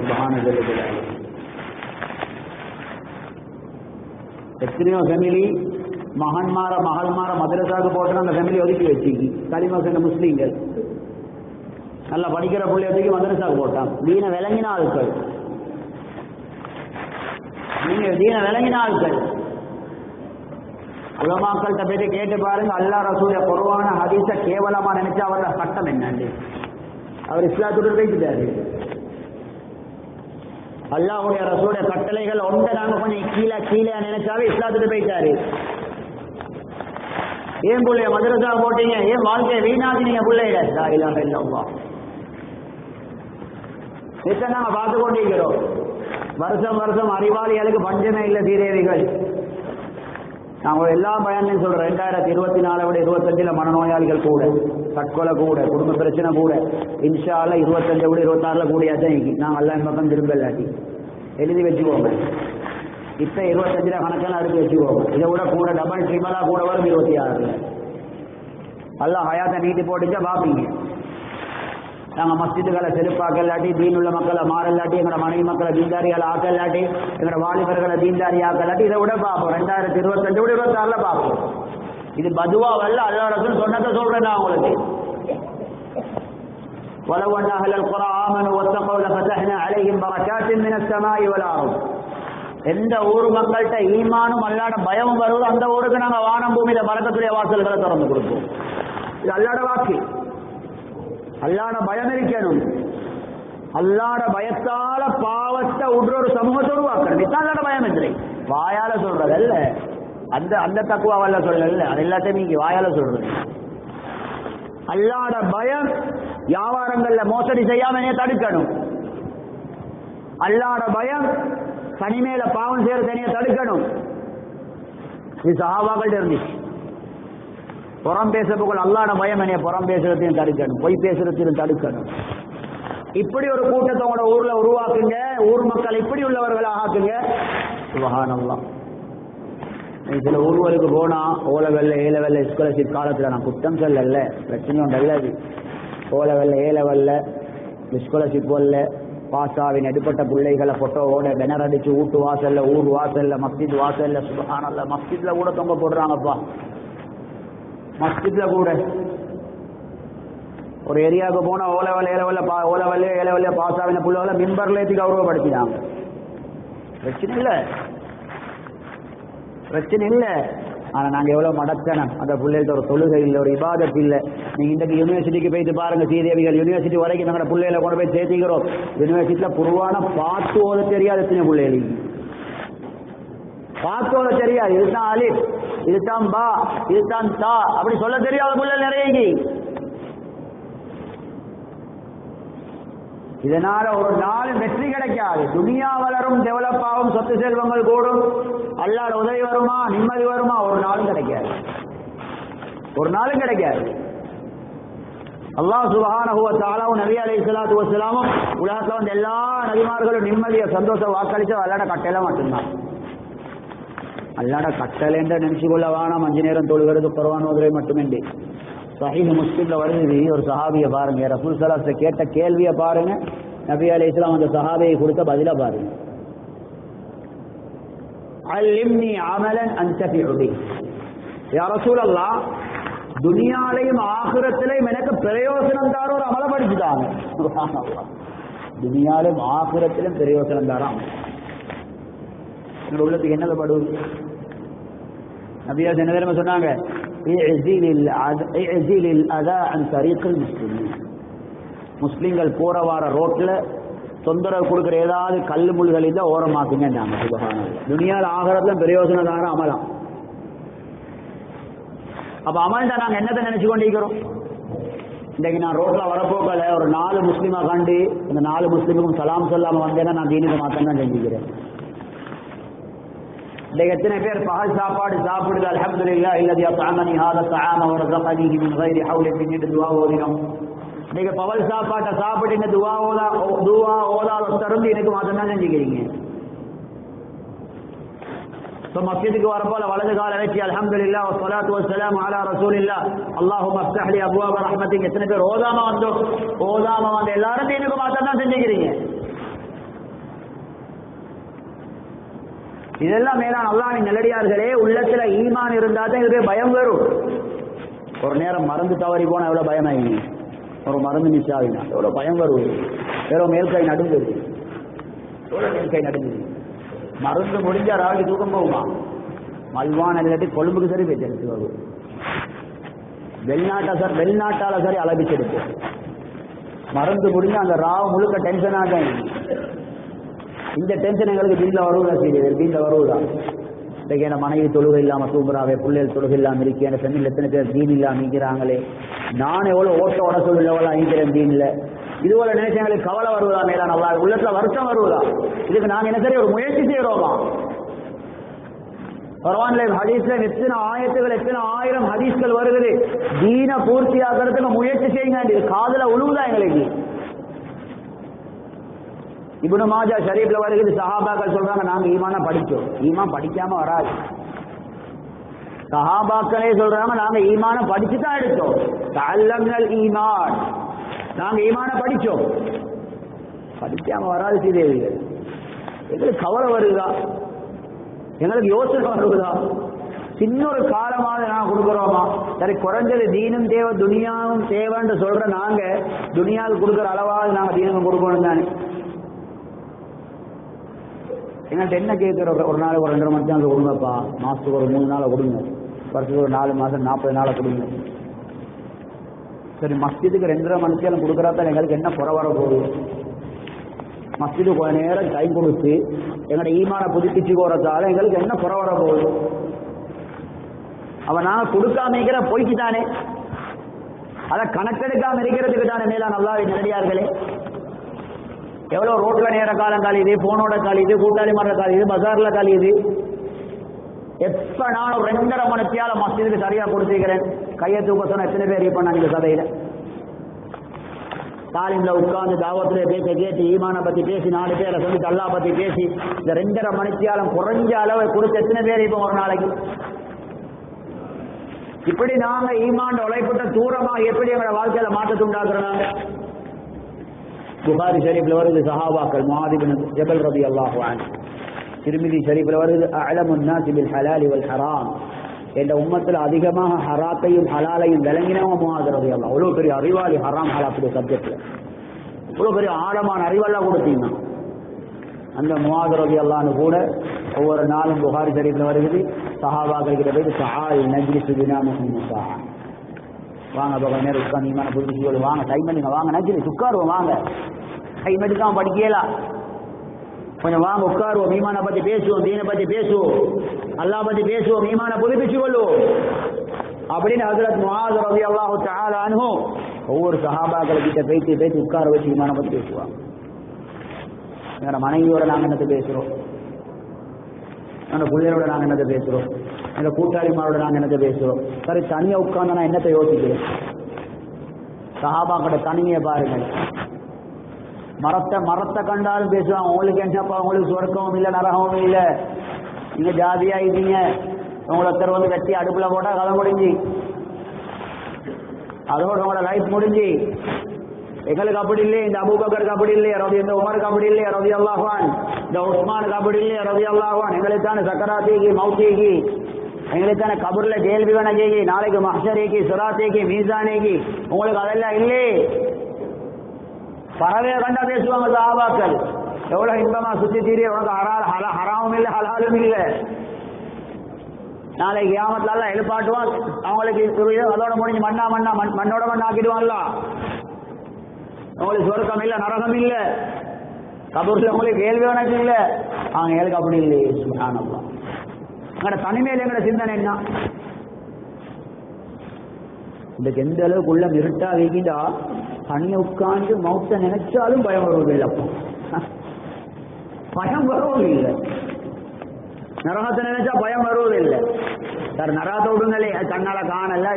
எத்தனையோ ஃபேமிலி மகன்மார மகள்மார மദ്രസാக்கு போட்டு அந்த ஃபேமிலி ஒதுக்கி வச்சுக்கி, களிமா சேர்ந்த முஸ்லீம்கள் நல்லா படிக்கிற பிள்ளைய ஒதுக்கி மദ്രസാக்கு போட்டான். தீன விளங்கின ஆட்கள், நீங்க தீன விளங்கின ஆட்கள். உலமாக்கள்கிட்ட போயிட்டு கேட்டு பாருங்க, அல்லாஹ் ரசூலுடைய குர்ஆன ஹதீஸ கேவலமா நினைச்சா அவரோட சட்டம் என்னன்னு. அவர் இஸ்லாத்துடன் பேசிட்டாரு. அல்லாஹ்வுடைய ரசூலுடைய கட்டளைகள் ஒன்றை நாங்க கொஞ்சம் கீழே நினைச்சாவே இஸ்லாத்துட்டு போயிட்டாரு. ஏன் பிள்ளைய மദ്രസா போட்டீங்க, ஏன் வாழ்க்கையை வீணாக்கினீங்க பிள்ளைய? லா இலாஹ இல்லல்லாஹ். இதை நாங்க பார்த்து கொண்டிருக்கிறோம். வருஷம் அறிவாளிகளுக்கு பஞ்சமே இல்லை சீரேவிகள். நாங்கள் எல்லா பயனையும் சொல்றோம். 2024 விட 25 மனநோயாளிகள் கூட, தற்கொலை கூட, குடும்ப பிரச்சனை கூட, இன்ஷா அல்லாஹ் 25 விட 26 கூடியாதான். நாங்கள் எல்லாம் பக்கம் திரும்ப இல்லாட்டி எழுதி வச்சுக்கோங்க. இப்ப 25 கணக்கெல்லாம் எடுத்து வச்சுக்கோங்க. இதை விட கூட டபுள் ட்ரிபிளா கூட வரும் 26. அல்லாஹ் ஹயாத்தை நீட்டி போட்டுச்சா பார்ப்பீங்க. நாங்கள் மஸ்ஜிதுகளை செருப்பாக்க இல்லாட்டி, தீன் உள்ள மக்களை மாறலாட்டி, எங்களோட மனைவி மக்களை தீன்தாரிகளை ஆக்க இல்லாட்டி, எங்களோட வாலிபர்களை தீன்தாரி ஆக்க இல்லாட்டி, இதை விட பார்ப்போம். 2025 விட 26 பார்ப்போம். இது பதுவாவல்ல, அல்லாஹ் ரசூல் சொன்னதை சொல்றேன் நான் உங்களுக்கு. وَلَوْ أَنَّ أَهْلَ الْقُرَىٰ آمَنُوا وَاتَّقَوْا لَفَتَحْنَا عَلَيْهِمْ بَرَكَاتٍ مِّنَ السَّمَاءِ وَالْأَرْضِ. எந்த ஊர் மக்கள்கிட்ட ஈமானும் அல்லாஹ்ட பயமும் வருதோ அந்த ஊருக்கு நாங்கள் வானம் பூமியில பரக்கத்துடைய வாசல்களை திறந்து கொடுப்போம். இது அல்லாஹ்ட வாக்கு. அல்லாஹ்ட பயம் இருக்கணும். அல்லாஹ்ட பயத்தால பாவத்தை உற்ற ஒரு சமூகத்தை உருவாக்கணும். இதுதான் அல்லாஹ்ட பயம் என்று வாயால சொல்றது அல்ல. அந்த அந்த தக்குவாவல்ல சொல்லல, அது எல்லாத்தையும் நீங்க வாயால சொல்றது. அல்லாஹ்ட பயம் வியாபாரங்கள்ல மோசடி செய்யாம தடுக்கணும். அல்லாஹ்ட பயம் தனிமையில பாவம் செய்யற தனியை தடுக்கணும். இது சஹாபாக்கள் இருந்துச்சு. புறம் பேசுறதுக்குள் அல்லாஹ்ட பயம் என்னைய புறம் பேசுறதையும் தடுக்கணும், பொய் பேசுறதையும் தடுக்கணும். இப்படி ஒரு கூட்டத்தை உங்களோட ஊர்ல உருவாக்குங்க. ஊர் மக்கள் இப்படி உள்ளவர்களாக ஆக்குங்க. சுப்ஹானல்லாஹ். சில ஊர்களுக்கு போனா ஓலவெல்ல ஏலவெல்ல ஸ்காலர்ஷிப் காலத்துல நான் குற்றம் சொல்லல, பிரச்சனை ஒன்றல்ல. அது ஓலவெல்ல ஏலவெல்ல ஸ்காலர்ஷிப் வரல, பாசாவின் எடுப்பட்ட பிள்ளைகளை போட்டோவோட பெனர் அடிச்சு வீட்டு வாசல்ல, ஊர் வாசல்ல, மஸ்ஜித் வாசல்ல, சுப்ஹானல்லாஹ், மஸ்ஜித்ல கூட தொங்க போடுறாங்கப்பா. மஸ்ஜித்ல கூட ஒரு ஏரியாவுக்கு போனா ஓலவெல்ல ஏலவெல்ல பாசாவின பிள்ளைகளை மின்பர்ல ஏற்றி கௌரவப்படுத்தினாங்க. பிரச்சனை இல்லை, பிரச்சனை இல்லை. ஆனா நாங்க எவ்வளவு மடக்கணும். அந்த பிள்ளைகிட்ட ஒரு தொழுகை இல்லை, ஒரு இபாதத் இல்லை. நீங்க இன்றைக்கு யூனிவர்சிட்டிக்கு போயிட்டு பாருங்க, சீதேவிகள் யூனிவர்சிட்டி வரைக்கும் நாங்கள் பிள்ளைகளை கொண்டு போய் சேர்த்திக்கிறோம். யூனிவர்சிட்டியில புருவான பார்த்து ஓத தெரியாது எத்தனை பிள்ளைகள், பார்த்து ஓத தெரியாது. இதுதான் அலிப், இதுதான் பா, இதுதான் தா, அப்படி சொல்ல தெரியாத பிள்ளைகள் நிறைய. இதனால ஒரு நாளும் வெற்றி கிடைக்காது. துனியா வளரும், டெவலப் ஆகும், சொத்து செல்வங்கள் கூடும், அல்லாஹ்வுடைய உதவி வருமா, நிம்மதி வருமா, ஒரு நாளும் கிடைக்காது. ஒரு நாளும் கிடைக்காது. அல்லாஹ் சுப்ஹானஹு வ தஆலா நபி அலைஹிஸ்ஸலாத்து வஸ்ஸலாமும் உலகத்துல வந்து எல்லா நபிமார்களும் நிம்மதியை சந்தோஷம் வாக்களிச்ச அல்லாஹ்ட கட்டளை மட்டும்தான். அல்லாஹ்ட கட்டளை என்று நினைச்சு கொள்ள வேணாம். 5 நேரம் தொழுகிறது குர்ஆன் ஓதுறது மட்டுமே. சஹீஹ் முஸ்லிம்ல வருது. ஒரு சஹாபியை பாருங்க, ரசூல் ஸல்லல்லாஹு அலைஹி வஸல்லம் கேட்ட கேள்வியை பாருங்க, நபி அலைஹிஸ்ஸலாம் அந்த சஹாபியை கொடுத்த பதில பாருங்க. அல்லிம்னி அமலன் அன்தஃபிஉ பி. யா ரசூலல்லாஹ், துனியாலையும் ஆகிரத்திலையும் எனக்கு பிரயோஜனம் தார ஒரு அமல படிச்சுட்டாங்க. சுப்ஹானல்லாஹ், துனியாலையும் ஆகிரத்திலும் பிரயோஜனம் தாராம். என்னோட உள்ளத்துக்கு என்னது படுவது? நபியா என்ன தெரியுமா சொன்னாங்க? முஸ்லிம்கள் போற வார ரோட்ல தொந்தரவு கொடுக்குற ஏதாவது கல்லு முள்கள் இருந்தா ஓரமாக்குங்க. துனியால ஆகறதுல பிரயோஜனம் தான அமலாம். அப்ப அமல்தான் நாங்க என்னத்தை நினைச்சு கொண்டிருக்கிறோம்? இன்றைக்கு நான் ரோட்ல வரப்போக்கல ஒரு 4 முஸ்லிமா கண்டு இந்த 4 முஸ்லிமுக்கும் சலாம் சொல்லாம வந்தேன்னா நான் தீனுக்கு மாத்தம் தான் செஞ்சுக்கிறேன். இன்றைக்கு எத்தனை பேர் பகல் சாப்பாடு சாப்பிடுது, அல்ஹம்துலில்லாஹ் இல்லதி அத்அமனி ஹாதா தஆம வ ரஸகனி மின் கைரி ஹவுலின் மின்னி துஆ ஓதினோம். இன்னைக்கு பகல் சாப்பாட்டை சாப்பிட்டு இந்த துஆ ஓதாத ஒருத்தருந்து எனக்கு மாத்தம் தான் செஞ்சுக்கிறீங்க. இப்போ மஸ்ஜிதுக்கு வரப்போல வலது கால வச்சு அல்ஹம்துலில்லாஹ் வஸ்ஸலாத்து வஸ்ஸலாமு அலா ரசூலில்லாஹ் அல்லாஹும்ம அஃப்தஹ் லி அப்வாப ரஹ்மத்திக் எத்தனை பேர் ஓதாம வந்து எல்லாரும் தீனுக்கு மாத்தம் தான் செஞ்சுக்கிறீங்க. இதெல்லாம் மேலான அல்லாஹ்வின் நல்லடியார்களே, உள்ளத்துல ஈமான் இருந்தா தான் இதுக்கு பயம் வரும். ஒரு நேரம் மருந்து தவறி போனா எவ்வளவு பயமாயிங்க, ஒரு மருந்து மிஸ் ஆகினா எவ்வளவு பயம் வரும். வேற மேல்கை நடுங்குது, எவ்வளவு மேல்கை நடுங்குது. மருந்து முடிஞ்சா ராவி தூக்கம் போகுமா? மல்வான் இல்லாட்டி கொழும்புக்கு சரி போயிட்டு வரும். வெளிநாட்டால சரி அலபிச்செடுப்பு. மருந்து முடிஞ்சா அந்த ராவ முழுக்க டென்ஷனாக தான். இந்த டென்ஷன் எங்களுக்கு வீட்டில் வருவதா சீரியல் வீட்டில் வருவதா? இன்றைக்கு என் மனைவி தொழுகை இல்லாமல் தூங்குறாவே, பிள்ளைகள் தொழுகை இல்லாமல் இருக்கேன், என் பெண்ணில் எத்தனை பேர் தீன் இல்லாமல் நீக்கிறாங்களே, நான் எவ்வளோ ஓட்ட சொல்லவெல்லாம் நீக்கிறேன் தீனில். இது போல நினைச்சு எங்களுக்கு கவலை வருவதா? மேலா நல்லா உள்ளத்துல வருத்தம் வருவதா? இதுக்கு நாங்கள் என்ன சரி ஒரு முயற்சி செய்யறோமா? குர்ஆன்ல ஹதீஸ்ல எத்தனை ஆயத்துகள், எத்தனை ஆயிரம் ஹதீஸ்கள் வருகிறது. தீனை பூர்த்தியாக்குறதுக்கு முயற்சி செய்யுங்க. காதுல உழுவுதா எங்களுக்கு? இப்னு மாஜா ஷரீஃப்ல வருகிறது, சஹாபாக்கள் சொல்றாங்க நாங்க ஈமானா படிச்சோம். ஈமான் படிக்காம வராது. சஹாபாக்களே சொல்றாங்க, நாங்க ஈமான படிச்சு தான் எடுத்தோம். தஅல்லம்னல் ஈமான், நாங்க ஈமான படிச்சோம். படிக்காம வராது சீதேவிகள். எங்களுக்கு கவலை வருதா? எங்களுக்கு யோசனை வருதா? சின்ன ஒரு காலமாக நான் கொடுக்குறோமா? சரி, குறைஞ்சது தீனும் தேவை துனியாவும் தேவைன்னு சொல்ற நாங்க துனியாவுக்கு கொடுக்குற அளவாவது நாங்க தீனுக்கும் கொடுக்கணும் தானே. எங்கள்கிட்ட என்ன கேட்குற, ஒரு நாளைக்கு ஒரு 2.5 மணி நேரம் கொடுங்கப்பா, மாசத்துக்கு ஒரு 3 நாளை கொடுங்க, வருஷத்துக்கு ஒரு 4 மாதம் 40 நாளை கொடுங்க. சரி, மஸ்ஜிதுக்கு 2.5 மணி நேரம் கொடுக்குறா தான் எங்களுக்கு என்ன குறை வர போகுது? மஸ்ஜிதுக்கு கொஞ்ச நேரம் டைம் கொடுத்து எங்களோட ஈமான புதுப்பிச்சு போறதால எங்களுக்கு என்ன குறை வர போகுது? அவன் நாங்க கொடுக்காம இருக்கிற பொய்க்கு தானே, அதை கணக்கெடுக்காம இருக்கிறதுக்கு தானே. மேலா நல்லா நேரடியார்களே, எவ்வளவு ரோட்ல நேர காலம் காலியுது, போனோட காலியுது, கூட்டாளி மர காலியுது, பஜார்ல காலியுது. எப்ப நான் ஒரு 2.5 மணி நேரம் மஸ்ஜிதுக்கு சரியா கொடுத்துக்கிறேன். கையை தூக்க சொன்ன எத்தனை பேர் இப்ப நான் இந்த சபையில தாலிம்ல உட்கார்ந்து தாவத்துல பேச கேட்டு ஈமான பத்தி பேசி 4 பேரை சொல்லி அல்லா பத்தி பேசி இந்த 2.5 மணி நேரம் குறைஞ்ச அளவை கொடுத்து எத்தனை பேர் இப்ப ஒரு நாளைக்கு? இப்படி நாங்க ஈமான் உழைப்பிட்ட தூரமா எப்படி எங்களோட வாழ்க்கையில மாற்றத்தை உண்டாக்குறாங்க? புகாரி ஷரீஃப்ல வருது சஹாபாக்கள் முஆத் இப்னு ஜபல் ரலியல்லாஹு அன்ஹு. திர்மிதி ஷரீஃப்ல வருது அஅலமுன் நாஸி பில் ஹலாலி வல் ஹராம். இந்த உம்மத்துல அதிகமாக ஹராத்தையும் ஹலாலையும் விளங்கினவங்க முஆத் ரலியல்லாஹு. அவ்வளவு பெரிய அறிவாளி ஹராம் ஹலாலுடைய சப்ஜெக்ட்ல. அவ்வளவு பெரிய ஆழமான அறிவெல்லாம் கொடுத்தீங்க. அந்த முஆத் ரலியல்லாஹு கூட ஒவ்வொரு நாளும் புகாரி ஷரீஃப்ல வருது சஹாபாக்கள் கிட்ட போய் தஆல் நஜ்லிஸு பினா முஹம்மதா, வாங்க கொஞ்ச நேரம் உட்காந்து ஈமான புதுப்பிச்சு வாங்க, டைம் பண்ணுங்க, வாங்க நஜ்லிஸ் உட்காருவோம், வாங்க டைம் எடுக்காம படிக்கலாம், கொஞ்சம் வாங்க உட்காருவோம், ஈமான பத்தி பேசுவோம், தீனை பத்தி பேசுவோம், அல்லாஹ் பத்தி பேசுவோம், ஈமான புதுப்பிச்சு கொள்வோம் அப்படின்னு ஹஜ்ரத் முஆத் ரலியல்லாஹு தஆலா அன்ஹு ஒவ்வொரு சஹாபாக்கள் கிட்ட பேசி உட்கார வச்சு ஈமான பத்தி பேசுவாங்க. எங்களோட மனைவியோட நாங்க என்னத்தை பேசுறோம், எங்களோட பிள்ளையோட நாங்க என்னத்தை பேசுறோம், எங்க கூட்டாளிமாரோட நாங்க என்னத்தை பேசுறோம். சரி, தனியா உட்கார்ந்து நான் என்னத்தை யோசிக்கிறேன்? சஹாபாக்களோட தனிமையை பாருங்கள். மரத்தை கண்டாலும் பேசுவாங்க, உங்களுக்கு என்னப்பா, உங்களுக்கு சொர்க்கமும் இல்லை நரகமும் இல்லை, நீங்க ஜாதியாயிட்டீங்க, உங்களை ஒருத்தர் வந்து வெட்டி அடுப்புல போட்டா கதை முடிஞ்சு, அதோட உங்களோட லைஃப் முடிஞ்சு. எங்களுக்கு அப்படி இல்லையே, இந்த அபூபக்கருக்கு அப்படி இல்லையே, இந்த உமருக்கு அப்படி இல்லையே ரலியல்லாஹு அன்ஹு, இந்த உஸ்மானுக்கு அப்படி இல்லையே ரலியல்லாஹு அன்ஹு. எங்களுக்கான சக்கராத்தேகி மௌத்தேகி, எங்களுக்கான கபர்ல கேள்வி வணங்கி, நாளைக்கு மஹ்ஷரேகி சிராத்தேகி மீசானேகி, உங்களுக்கு அதெல்லாம் இல்லையே. பறவையை கண்டா பேசுவாங்க சஹாபாக்கள், எவ்வளவு இன்பமா சுத்தி தீரிய, உனக்கு ஹராமும் இல்லை ஹலாலும் இல்லை. நாளைக்கு கியாமத்துல எல்லாம் எழுப்பாட்டுவான், அவங்களுக்கு அதோட முடிஞ்சு மண்ணோட மண்ணா ஆக்கிடுவான்ல. உங்களுக்கு சொர்க்கம் இல்லை நரகம் இல்லை, கபூர்ல உங்களுக்கு கேள்வி வணக்கம் இல்லை. அவங்க ஏழுக்கு அப்படி இல்லையே. சுப்ஹானல்லாஹ். எங்களோட தனிமையில் எங்களோட சிந்தனை என்ன? இந்த எந்த அளவுக்கு உள்ள இருட்டா வைக்கிட்டா தனியை உட்கார்ந்து மௌத்த நினைச்சாலும் பயம் வருவதில்லை. அப்போ பயம் வருவதில்லை. நரகத்தை நினைச்சா பயம் வருவதில்லை. சார் நரகத்தை விடுங்களே, கண்ணால காணல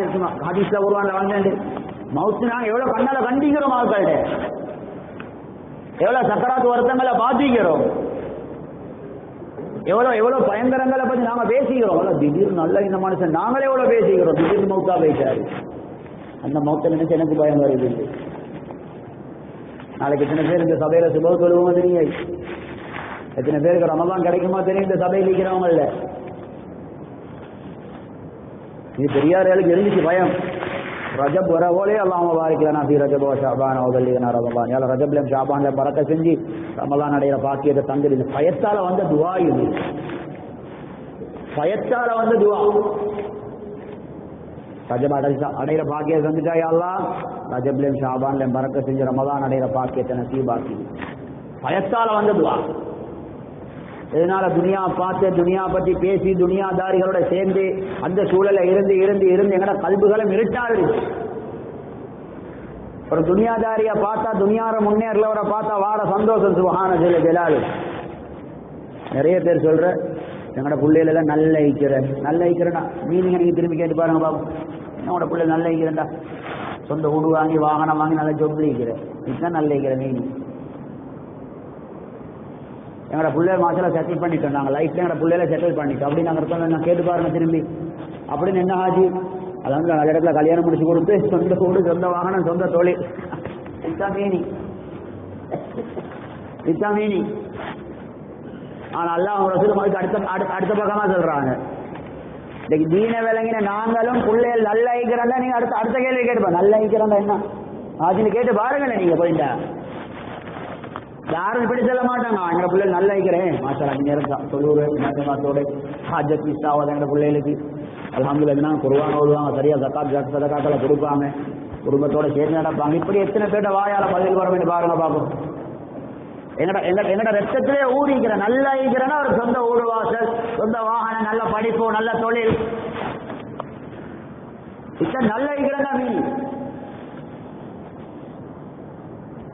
ஹதீஸ்ல உருவான்ல வந்து மவுத்து நாங்க எவ்வளவு கண்ணால கண்டிக்கிறோம், ஆட்கள்கிட்ட எவ்வளவு சக்கராத்து வருத்தங்களை பாத்திக்கிறோம், எவ்வளவு பயங்கரங்களை பத்தி நாம பேசிக்கிறோம். திடீர்னு நல்ல இந்த மனுஷன் நாங்களே எவ்வளவு பேசிக்கிறோம், திடீர்னு மௌத்தா போயிட்டாரு. அந்த மௌத்தை நினைச்சு எனக்கு பயம் வருது. நாளைக்கு எத்தனை பேர் இந்த சபையில சுப சொல்லுவோங்க தெரியும், எத்தனை பேருக்கு ரமலான் கிடைக்குமா தெரியும் இந்த சபையில் இருக்கிறவங்க இல்ல. இது பெரியார்களுக்கு இருந்துச்சு பயம். ரஜப் வர போலே அல்லாஹ் பாரிக்கலனா ஃபீ ரஜப் வ ஷஅபான் வ பல்லிகனா ரமலான். யால ரஜப்லயும் ஷஅபான்லயும் பரக்கத் செஞ்சு ரமலான் அடைகிற பாக்கியத்தை தந்துடு. இந்த பயத்தால வந்த துஆ இது, பயத்தால வந்த துஆ. ரஜப் அடைகிற பாக்கியத்தை தந்துட்டா யா அல்லாஹ், ரஜப்லயும் ஷஅபான்லயும் பரக்கத் செஞ்சு ரமலான் அடைகிற பாக்கியத்தை நசீபாக்கி. பயத்தால வந்த துஆ. இதனால துனியா பார்த்து, துனியா பத்தி பேசி, துனியாதாரிகளோட சேர்ந்து அந்த சூழல இருந்து இருந்து இருந்து எங்கட கல்புகளும் இருட்டாது. ஒரு துனியாதாரிய பார்த்தா, துனியார முன்னேறலவரை பார்த்தா வார சந்தோஷம் சுபஹான ஜலாலு. நிறைய பேர் சொல்ற எங்கட பிள்ளைகள் எல்லாம் நல்ல ஐக்கிறேன்னா மீனிங்க நீங்க திரும்பி கேட்டு பாருங்க பாபு, என்னோட பிள்ளை நல்ல ஐக்கிறேன்டா, சொந்த வீடு வாங்கி வாகனம் வாங்கி நல்ல ஜொப்லி ஐக்கிறேன், இதுதான் நல்ல ஐக்கிற மீனிங். எங்களோட பிள்ளைய மாசல செட்டில் பண்ணிட்டோம், நாங்கள் லைஃப்ல எங்களோட பிள்ளையில செட்டில் பண்ணிட்டோம் அப்படி நாங்கள் இருக்கோம். நான் கேட்டு பாருங்க திரும்பி, அப்படின்னு என்ன ஆச்சு? அதாவது நல்ல இடத்துல கல்யாணம் முடிச்சு கொடுத்து சொந்த வீடு, சொந்த வாகனம், சொந்த தொழில். மீனி. ஆனா அல்லாஹ் ரசூலும் அடுத்த பக்கமா சொல்றாங்க, இன்னைக்கு தீன விளங்கின நாங்களும் பிள்ளைகள் நல்ல ஐக்கிறதா நீங்க அடுத்த கேள்வி கேட்டுப்பா. நல்ல ஐக்கிறதா என்ன ஆச்சுன்னு கேட்டு பாருங்களேன். நீங்க போயிட்டா யாரும் இப்படி சொல்ல மாட்டாங்க, எங்க பிள்ளைகள் நல்ல ஐக்கிறேன் மாஷா நேரம் தொழுவுற மாத்தோட ஹாஜத் மிஸ் ஆகாத எங்க பிள்ளைகளுக்கு அல்ஹம்துலில்லாஹ் குர்ஆன் ஓதுவாங்க, சரியா ஜகாத் சதகாக்களை கொடுப்பாங்க, குடும்பத்தோட சேர்ந்து நடப்பாங்க. இப்படி எத்தனை பேர்ட்ட வாயால பதில் வரும் பாருங்க பாப்போம். எங்கட ரத்தத்திலே ஊறிக்கிற நல்லா இருக்கிறனா ஒரு சொந்த ஊடு வாசல், சொந்த வாகனம், நல்ல படிப்பு, நல்ல தொழில், நல்ல இருக்கிறதா நீ.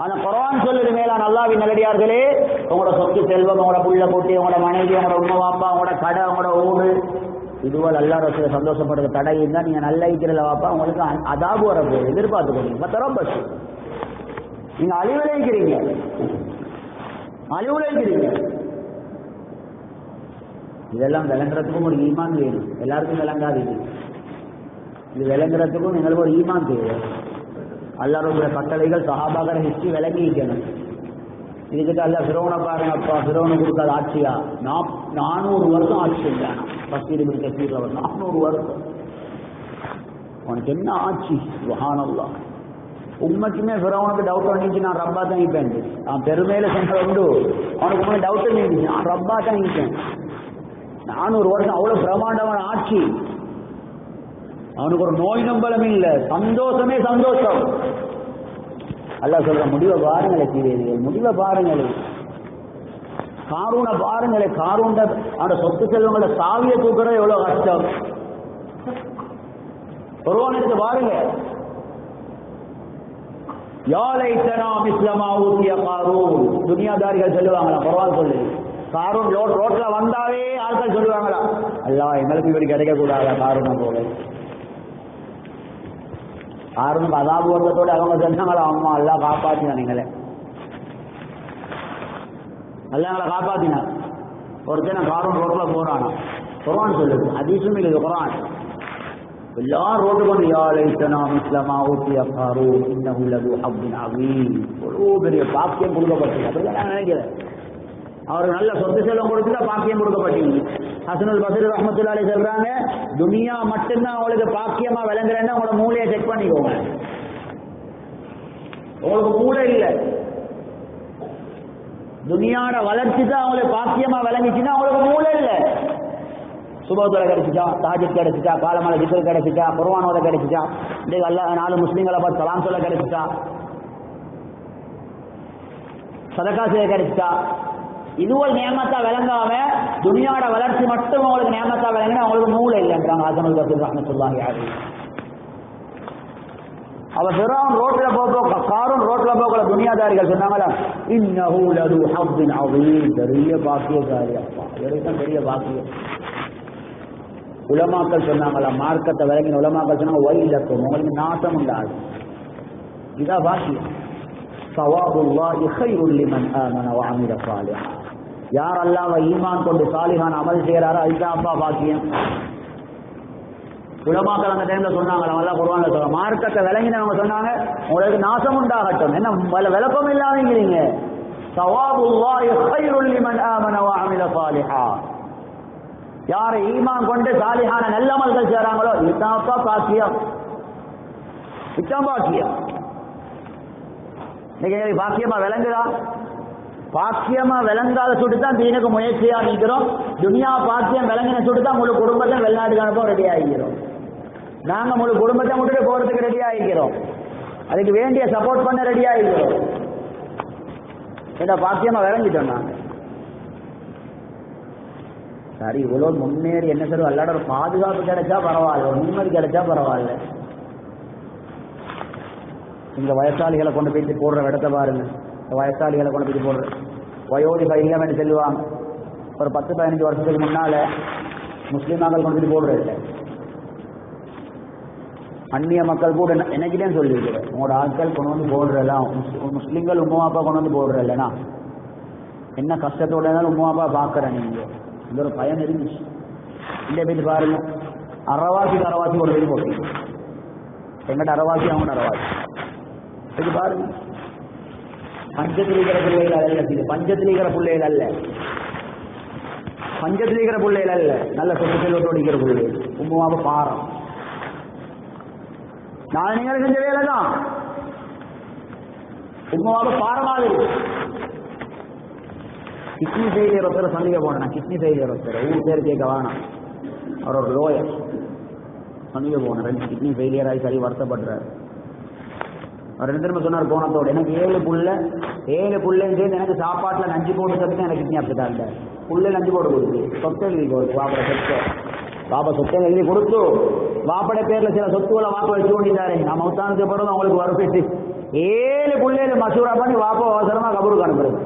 ஆனா குர்ஆன் சொல்லுது மேலான அல்லாஹ்வின் நல்லடியார்களே, உங்களோட சொத்து செல்வம், உங்களோட புள்ள குட்டி, உங்களோட மனைவி, உங்களோட உம்மா வாப்பா, உங்களோட கடை, உங்களோட ஊடு, இதுவரை அல்லாஹ் ரசூல் சந்தோஷப்படுற தடை இருந்தா நீங்க நல்ல இருக்கிறல வாப்பா உங்களுக்கு அதாபு வரப்போகுது, எதிர்பார்த்துக்கோங்க. பத்தரம் பஸ் நீங்க அழிவுலைக்கிறீங்க. இதெல்லாம் விளங்குறதுக்கும் ஒரு ஈமான் வேணும். எல்லாருக்கும் விளங்காது. இது விளங்குறதுக்கும் எங்களுக்கு ஒரு ஈமான் தேவை. அல்லாஹ்வுடைய கட்டளைகள் சஹாபாக்கள ஹிஸ்டரி விளங்கி இருக்கணும். இதுக்கிட்ட அல்ல ஃபிரௌனை பாருங்க, அப்பா ஃபிரௌனு கொடுக்காத ஆட்சியா? 400 வருஷம் ஆட்சி செஞ்சானா பஸ்தீர் இப்னு கஸீர் அவர். 400 வருஷம் அவனுக்கு என்ன ஆட்சி? சுப்ஹானல்லாஹ். உண்மைக்குமே ஃபிரௌனுக்கு டவுட் வந்துச்சு, நான் ரப்பா தான் இருப்பேன். அவன் பெருமையில சென்ற உண்டு, அவனுக்கு உண்மை டவுட் இருந்துச்சு, நான் ரப்பா தான் இருப்பேன். 400 வருஷம் அவ்வளவு பிரமாண்டமான ஆட்சி. அவனுக்கு ஒரு நோய் நம்பலம் இல்லை, சந்தோஷமே சந்தோஷம். அல்லாஹ் சொல்ற முடிவை பாருங்களே, சீரியர்கள் முடிவை பாருங்களே. காரூனை பாருங்களே, காரூண்ட அவனோட சொத்து செல்வங்கள சாவியை தூக்குறது எவ்வளவு கஷ்டம். ஒருவனுக்கு பாருங்க, துனியாதாரிகள் சொல்லுவாங்களா, குர்ஆன் சொல்லு. காரூன் ரோட்ல வந்தாவே ஆட்கள் சொல்லுவாங்களா, அல்லாஹ் எங்களுக்கு இப்படி கிடைக்க கூடாதா காரூனை போல. காரூனுக்கு அதாபு வருவதோட அவங்க சொன்னாங்களா, அம்மா அல்லாஹ் காப்பாத்தினா, நீங்களே அல்லாஹ் எங்களை காப்பாத்தினா. ஒருத்தன காரூன் ரோட்ல போறானா, குர்ஆன் சொல்லுது, ஹதீஸும் இருக்குது. குர்ஆன் எல்லாரும் ரோட்டு கொண்டு பெரிய பாக்கியம் கொடுக்கப்பட்டது. அப்படிதான் நான் நினைக்கிறேன். அவருக்கு நல்ல சொத்து செல்வம் கொடுத்துதான் பாக்கியம் கொடுக்கப்பட்டீங்க. ஹசனுல் பஸ்ரி ரஹ்மத்துல்லாஹி அலைஹி சொல்றாங்க, துனியா மட்டும்தான் அவங்களுக்கு பாக்கியமா விளங்குறேன்னா உங்களோட மூளையை செக் பண்ணிக்கோங்க. உங்களுக்கு மூளை இல்லை, துனியாவோட வளர்ச்சி தான் அவங்களுக்கு பாக்கியமா விளங்கிச்சுன்னா அவங்களுக்கு மூளை இல்லை. சுபத்துல கிடைச்சிட்டா, தாஜித் கிடைச்சிட்டா, காலமால ஜிக்கல் கிடைச்சிட்டா, குர்ஆனோட கிடைச்சிட்டா, இன்னைக்கு அல்லாஹ் 4 முஸ்லீம்களை பார்த்து சலாம் சொல்ல கிடைச்சிட்டா, சதகா செய்ய கிடைச்சிட்டா, இதுவரை நியமத்தா விளங்காம துனியாவோட வளர்ச்சி மட்டும் அவங்களுக்கு நியமத்தா விளங்கினா அவங்களுக்கு மூளை இல்லைன்றாங்க ஹசனுல் பஸ்ரி ரஹ்மத்துல்லாஹி அலைஹி. அவ ஃபிரௌன் ரோட்ல காரூன் ரோட்ல போகல, துனியாதாரிகள் சொன்னாங்களா, இன்னஹு லது ஹப்பின் அஸீம், பெரிய பாக்கியசாலி அப்பா, இவருக்கு பெரிய பாக்கியம். உலமாக்கள் சொன்னாங்களா, மார்க்கத்தை விளங்கின உலமாக்கள் சொன்னாங்க, வயலக்கும் உங்களுக்கு நாசம் உண்டாது. இதான் பாக்கியம். ஸவாபுல்லாஹி ഖൈറുல் லிமன் ஆமன வ அமில ஸாலிஹா. யார் அல்லாஹ்வை ஈமான் கொண்டு சாலிஹான அமல் செய்யறாரோ அதுதான் அப்பா பாக்கியம். உலமாக்கள் அந்த டைம்ல சொன்னாங்களா, அல்லாஹ் குர்ஆன்ல சொல்ற மார்க்கத்தை விளங்கினவங்க சொன்னாங்க, உங்களுக்கு நாசம் உண்டாகட்டும். என்ன விளக்கம் இல்லாதீங்க. ஸவாபுல்லாஹி ഖൈറുல் லிமன் ஆமன வ அமில ஸாலிஹா. யாரை ஈமான் கொண்டு சாலிஹான நல்ல அமல்கள் செய்றாங்களோ இதாப்பா பாக்கியம், இதான் பாக்கியம். இன்னைக்கு பாக்கியமா விளங்குதா? பாக்கியமா விளங்காத சுட்டு தான் தீனுக்கு முயற்சியா நிற்கிறோம். துனியா பாக்கியம் விளங்கின சுட்டு தான் முழு குடும்பத்தை வெளிநாட்டுக்கு அனுப்ப ரெடி ஆகிக்கிறோம். நாங்க முழு குடும்பத்தை விட்டுட்டு போறதுக்கு ரெடி ஆகிக்கிறோம். அதுக்கு வேண்டிய சப்போர்ட் பண்ண ரெடி ஆகிக்கிறோம். ஏன்னா பாக்கியமா விளங்கிட்டோம் நாங்க. சரி, இவ்வளவு முன்னேறி என்ன சொல்லுவோம், அல்லாட ஒரு பாதுகாப்பு கிடைச்சா பரவாயில்ல, ஒரு நிம்மதி கிடைச்சா பரவாயில்ல. இந்த வயசாளிகளை கொண்டு போயிட்டு போடுற இடத்த பாருங்க. வயசாளிகளை கொண்டு போயிட்டு போடுற வயோதிக இல்லம் செல்வாங்க. ஒரு 10-15 வருஷத்துக்கு முன்னால முஸ்லீமாக்கள் கொண்டு போயிட்டு போடுற இல்லை. அந்நிய மக்கள் கூட என்னைக்கிட்டேன்னு சொல்லியிருக்கிறேன், உங்களோட ஆட்கள் கொண்டு வந்து போடுறலாம், முஸ்லீம்கள் உம்மா அப்பா கொண்டு வந்து போடுற இல்லைன்னா என்ன கஷ்டத்தோட இருந்தாலும் உம்மா அப்பா பார்க்குறேன். நீங்கள் இந்த ஒரு பயன் இருந்துச்சு. இந்த போயிட்டு பாருங்க, அறவாசிக்கு அறவாசி ஒரு பேர் போட்டி. எங்கிட்ட அறவாசி அவங்கள்ட்ட அறவாசி. இது பாருங்க, பஞ்சத்தில் இருக்கிற பிள்ளைகள் அல்ல, இது பஞ்சத்தில் இருக்கிற பிள்ளைகள் அல்ல, பஞ்சத்தில் இருக்கிற பிள்ளைகள் அல்ல, நல்ல சொத்து செல்வத்தோடு இருக்கிற பிள்ளைகள். உண்மையாக பாரம் நான் நீங்கள் செஞ்ச வேலை தான் உண்மையாக பாரமாக இருக்கு. கிட்னி ஃபெயிலியர் ஒருத்தர் சந்திக்க போனேன். கிட்னி ஃபெயிலியர் ஒருத்தர், ஊர் பேர் கேட்க வேணாம், அவர் ஒரு லோயர் சந்திக்க போனேன். 2 கிட்னி ஃபெயிலியர் ஆகி சரி வருத்தப்படுறாரு. அவர் என்ன திரும்ப சொன்னார் போனத்தோடு, எனக்கு 7 புள்ளைன்னு சேர்ந்து எனக்கு சாப்பாட்டில் நஞ்சு போட்டு சத்துக்கு எனக்கு கிட்னி அப்படித்தாங்க. புள்ளை நஞ்சு போட்டு கொடுத்து சொத்தை எழுதி கொடுத்து வாப்பட சொத்தை வாப்பா சொத்தை எழுதி கொடுத்து வாப்பட பேரில் சில சொத்துக்களை வாப்ப வச்சு கொண்டிருந்தாரு. நான் மௌத்தானதுக்கு பிறகு அவங்களுக்கு வரப்பேசி 7 புள்ளையில மசூரா பண்ணி வாப்பா அவசரமாக கபருக்கு அனுப்புறது.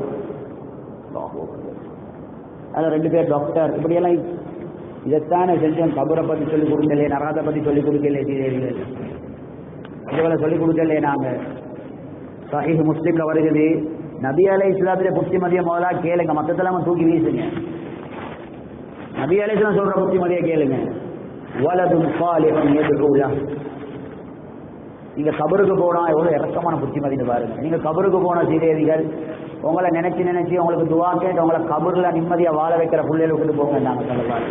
அதில் 2 பேர் டாக்டர். இப்படியெல்லாம் இதைத்தானே செஞ்சோம். கபரை பற்றி சொல்லிக் கொடுக்கலையே, நரகத்தை பற்றி சொல்லிக் கொடுக்கலையே, சீரியர்கள் இதுவரை சொல்லிக் கொடுக்கலையே. நாங்கள் சஹீஹ் முஸ்லிம்ல வருகிறது, நபி அலைஹிஸ்ஸலாத்துடைய புத்திமதியை முதலா கேளுங்க, மற்றதெல்லாம் தூக்கி வீசுங்க. நபி அலைஹிஸ்ஸலாம் சொல்ற புத்திமதியை கேளுங்க. வலதுன் சாலிஹுன் யதுஉ லஹு. நீங்க கபருக்கு போனா எவ்வளவு இறக்கமான புத்திமதின்னு பாருங்க. நீங்க கபருக்கு போன சீதேவிகள் உங்களை நினைச்சு உங்களுக்கு துவா கேட்டு உங்களை கபர்ல நிம்மதியா வாழ வைக்கிற பிள்ளைகளை விட்டுட்டு போங்க. நாங்கள் சொல்லலாம்,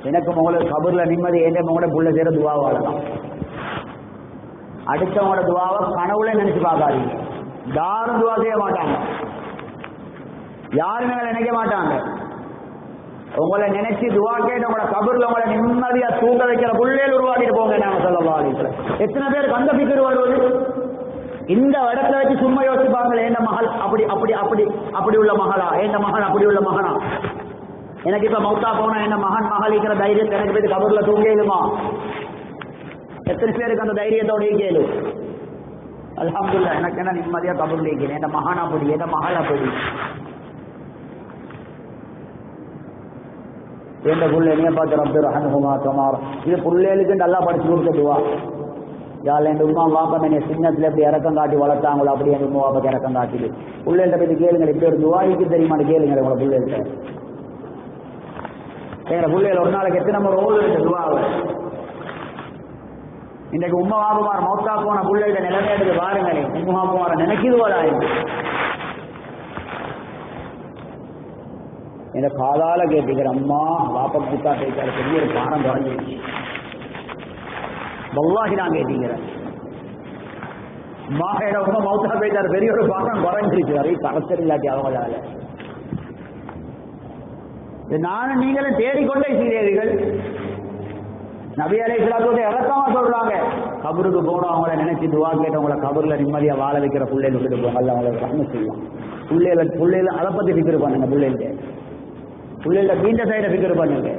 எனக்கும் உங்களுக்கு கபர்ல நிம்மதி ஏன் உங்களோட புள்ள சேர துவா வாழலாம். அடுத்தவங்களோட துவாவை கனவுல நினைச்சு பார்க்காதீங்க. யாரும் துவா செய்ய மாட்டாங்க, யாருமே நினைக்க மாட்டாங்க. உங்களை நினைச்சு துவா கேட்டு உங்களோட கபர்ல உங்களை நிம்மதியா தூங்க வைக்கிற புள்ளைகள் உருவாக்கிட்டு போங்க. நாங்க சொல்லலாம். எத்தனை பேருக்கு அந்த பிக்கர் வருவது? இந்த இடத்துல வச்சு சும்மா யோசிப்பாங்களே, என் மகள் அப்படி அப்படி அப்படி அப்படி உள்ள மகளா, என் மகன் அப்படி உள்ள மகனா, எனக்கு இப்ப மௌத்தா போனா என்ன மகன் மகள் இருக்கிற தைரியம் எனக்கு போய் கபர்ல தூங்கிடுமா? எத்தனை பேருக்கு அந்த தைரியத்தோட கேளு. அல்ஹம்துலில்லாஹ், எனக்கு என்ன நிம்மதியா கபர்ல இருக்கிறேன். என் மகன் அப்படி, என் மகள் அப்படி. எந்த புள்ள என்னைய பார்த்து ரப்பு ரஹ்மஹுமா தமார். இது புள்ளைகளுக்கு நல்லா படிச்சு கொடுத்த துவா. யாழ் என் உமா வாப்பா என்னை சின்னத்துல எப்படி இறக்கம் காட்டி வளர்த்தாங்களோ அப்படி என் உமா வாப்பாக்கு இறக்கம் காட்டிடு. புள்ளைகிட்ட போய் கேளுங்க, எப்படி ஒரு துவாய்க்கு தெரியுமான்னு கேளுங்க. உங்களை புள்ளைகிட்ட எங்க பிள்ளைகள் ஒரு நாளைக்கு எத்தனை நம்ம ரோல் இருக்கு துவாவை. இன்றைக்கு உம்மா வாப்புமார் மௌத்தா போன பிள்ளைகிட்ட நிலைமை எடுத்து பாருங்களே. உம்மா வாப்புமார நினைக்குதுவா என்ற காதால கேட்டுக்கிற அம்மா வாப்பா புத்தா பேச்சாரு பெரிய ஒரு பாரம் குறைஞ்சிருச்சு. வல்லாஹி நான் கேட்டீங்கிறேன், அம்மா என உமா மௌத்தா பேச்சாரு பெரிய ஒரு பாரம் குறைஞ்சிருச்சு. வரை கலச்சல் இல்லாட்டி அவங்களால நானும் நீங்களும் தேடிக்கொண்டே செய்தீர்கள். நபி அலைஹிஸ்ஸலாத்து இறக்கமா சொல்றாங்க, கபருக்கு போனோம் அவங்கள நினைச்சு துவா கேட்டு உங்களை கபர்ல நிம்மதியா வாழ வைக்கிற பிள்ளைகள் விட்டுட்டு போங்க. அல்ல அவங்களை ரஹ்மத் செய்யலாம். பிள்ளைகளை அதை பத்தி ஃபிக்ர் பண்ணுங்க. பிள்ளைகள வீண்ட சைட ஃபிக்ர் பண்ணுங்க.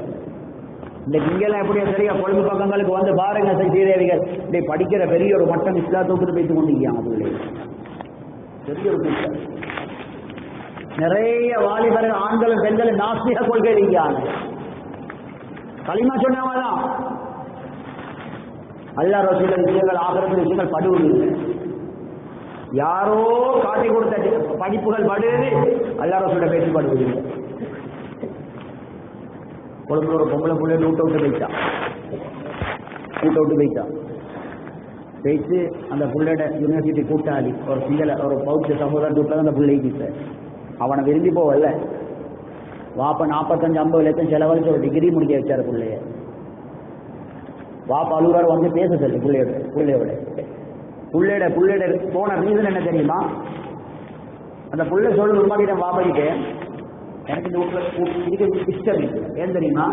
இந்த இங்கெல்லாம் எப்படியா சரியா பொழுது பக்கங்களுக்கு வந்து பாருங்க சீதேவிகள் இப்படி படிக்கிற பெரிய ஒரு மட்டம் இஸ்லாத்துக்கு பேசிக் கொண்டிருக்காங்க. பிள்ளைகள் பெரிய ஒரு திட்டம். நிறைய வாலிபர்கள் ஆண்களும் பெண்களும் நாஸ்திக கொள்கை இருக்காங்க. களிமா சொன்னவங்கதான் அல்லாஹ் ரசூல் விஷயங்கள் ஆகிரத்து விஷயங்கள் படுவதில்லை. யாரோ காட்டி கொடுத்த படிப்புகள் படுவது அல்லாஹ் ரசூல பேசி படுவதில்லை. ஒரு பொம்பளை புள்ளை வீட்டை விட்டு போயிட்டான். பேசி அந்த புள்ளையோட யூனிவர்சிட்டி கூட்டாளி ஒரு சிங்கள ஒரு பௌத்த சகோதரன் கூட்டாளி அந்த பிள்ளைக்கு அவனை விரும்பி போவல்ல. வாப்பா 45-50 லட்சம் செலவழிச்சு ஒரு டிகிரி முடிக்க வச்சாரு பிள்ளைய. வாப்பா அலுவலர் வந்து பேச சொல்லி புள்ளையோட போன ரீசன் என்ன தெரியுமா? அந்த புள்ளை சொல்லு உண்மையிட்ட வாப்பிட்டு எனக்கு இந்த வீட்டில் இஷ்டம் இருக்கு. ஏன் தெரியுமா?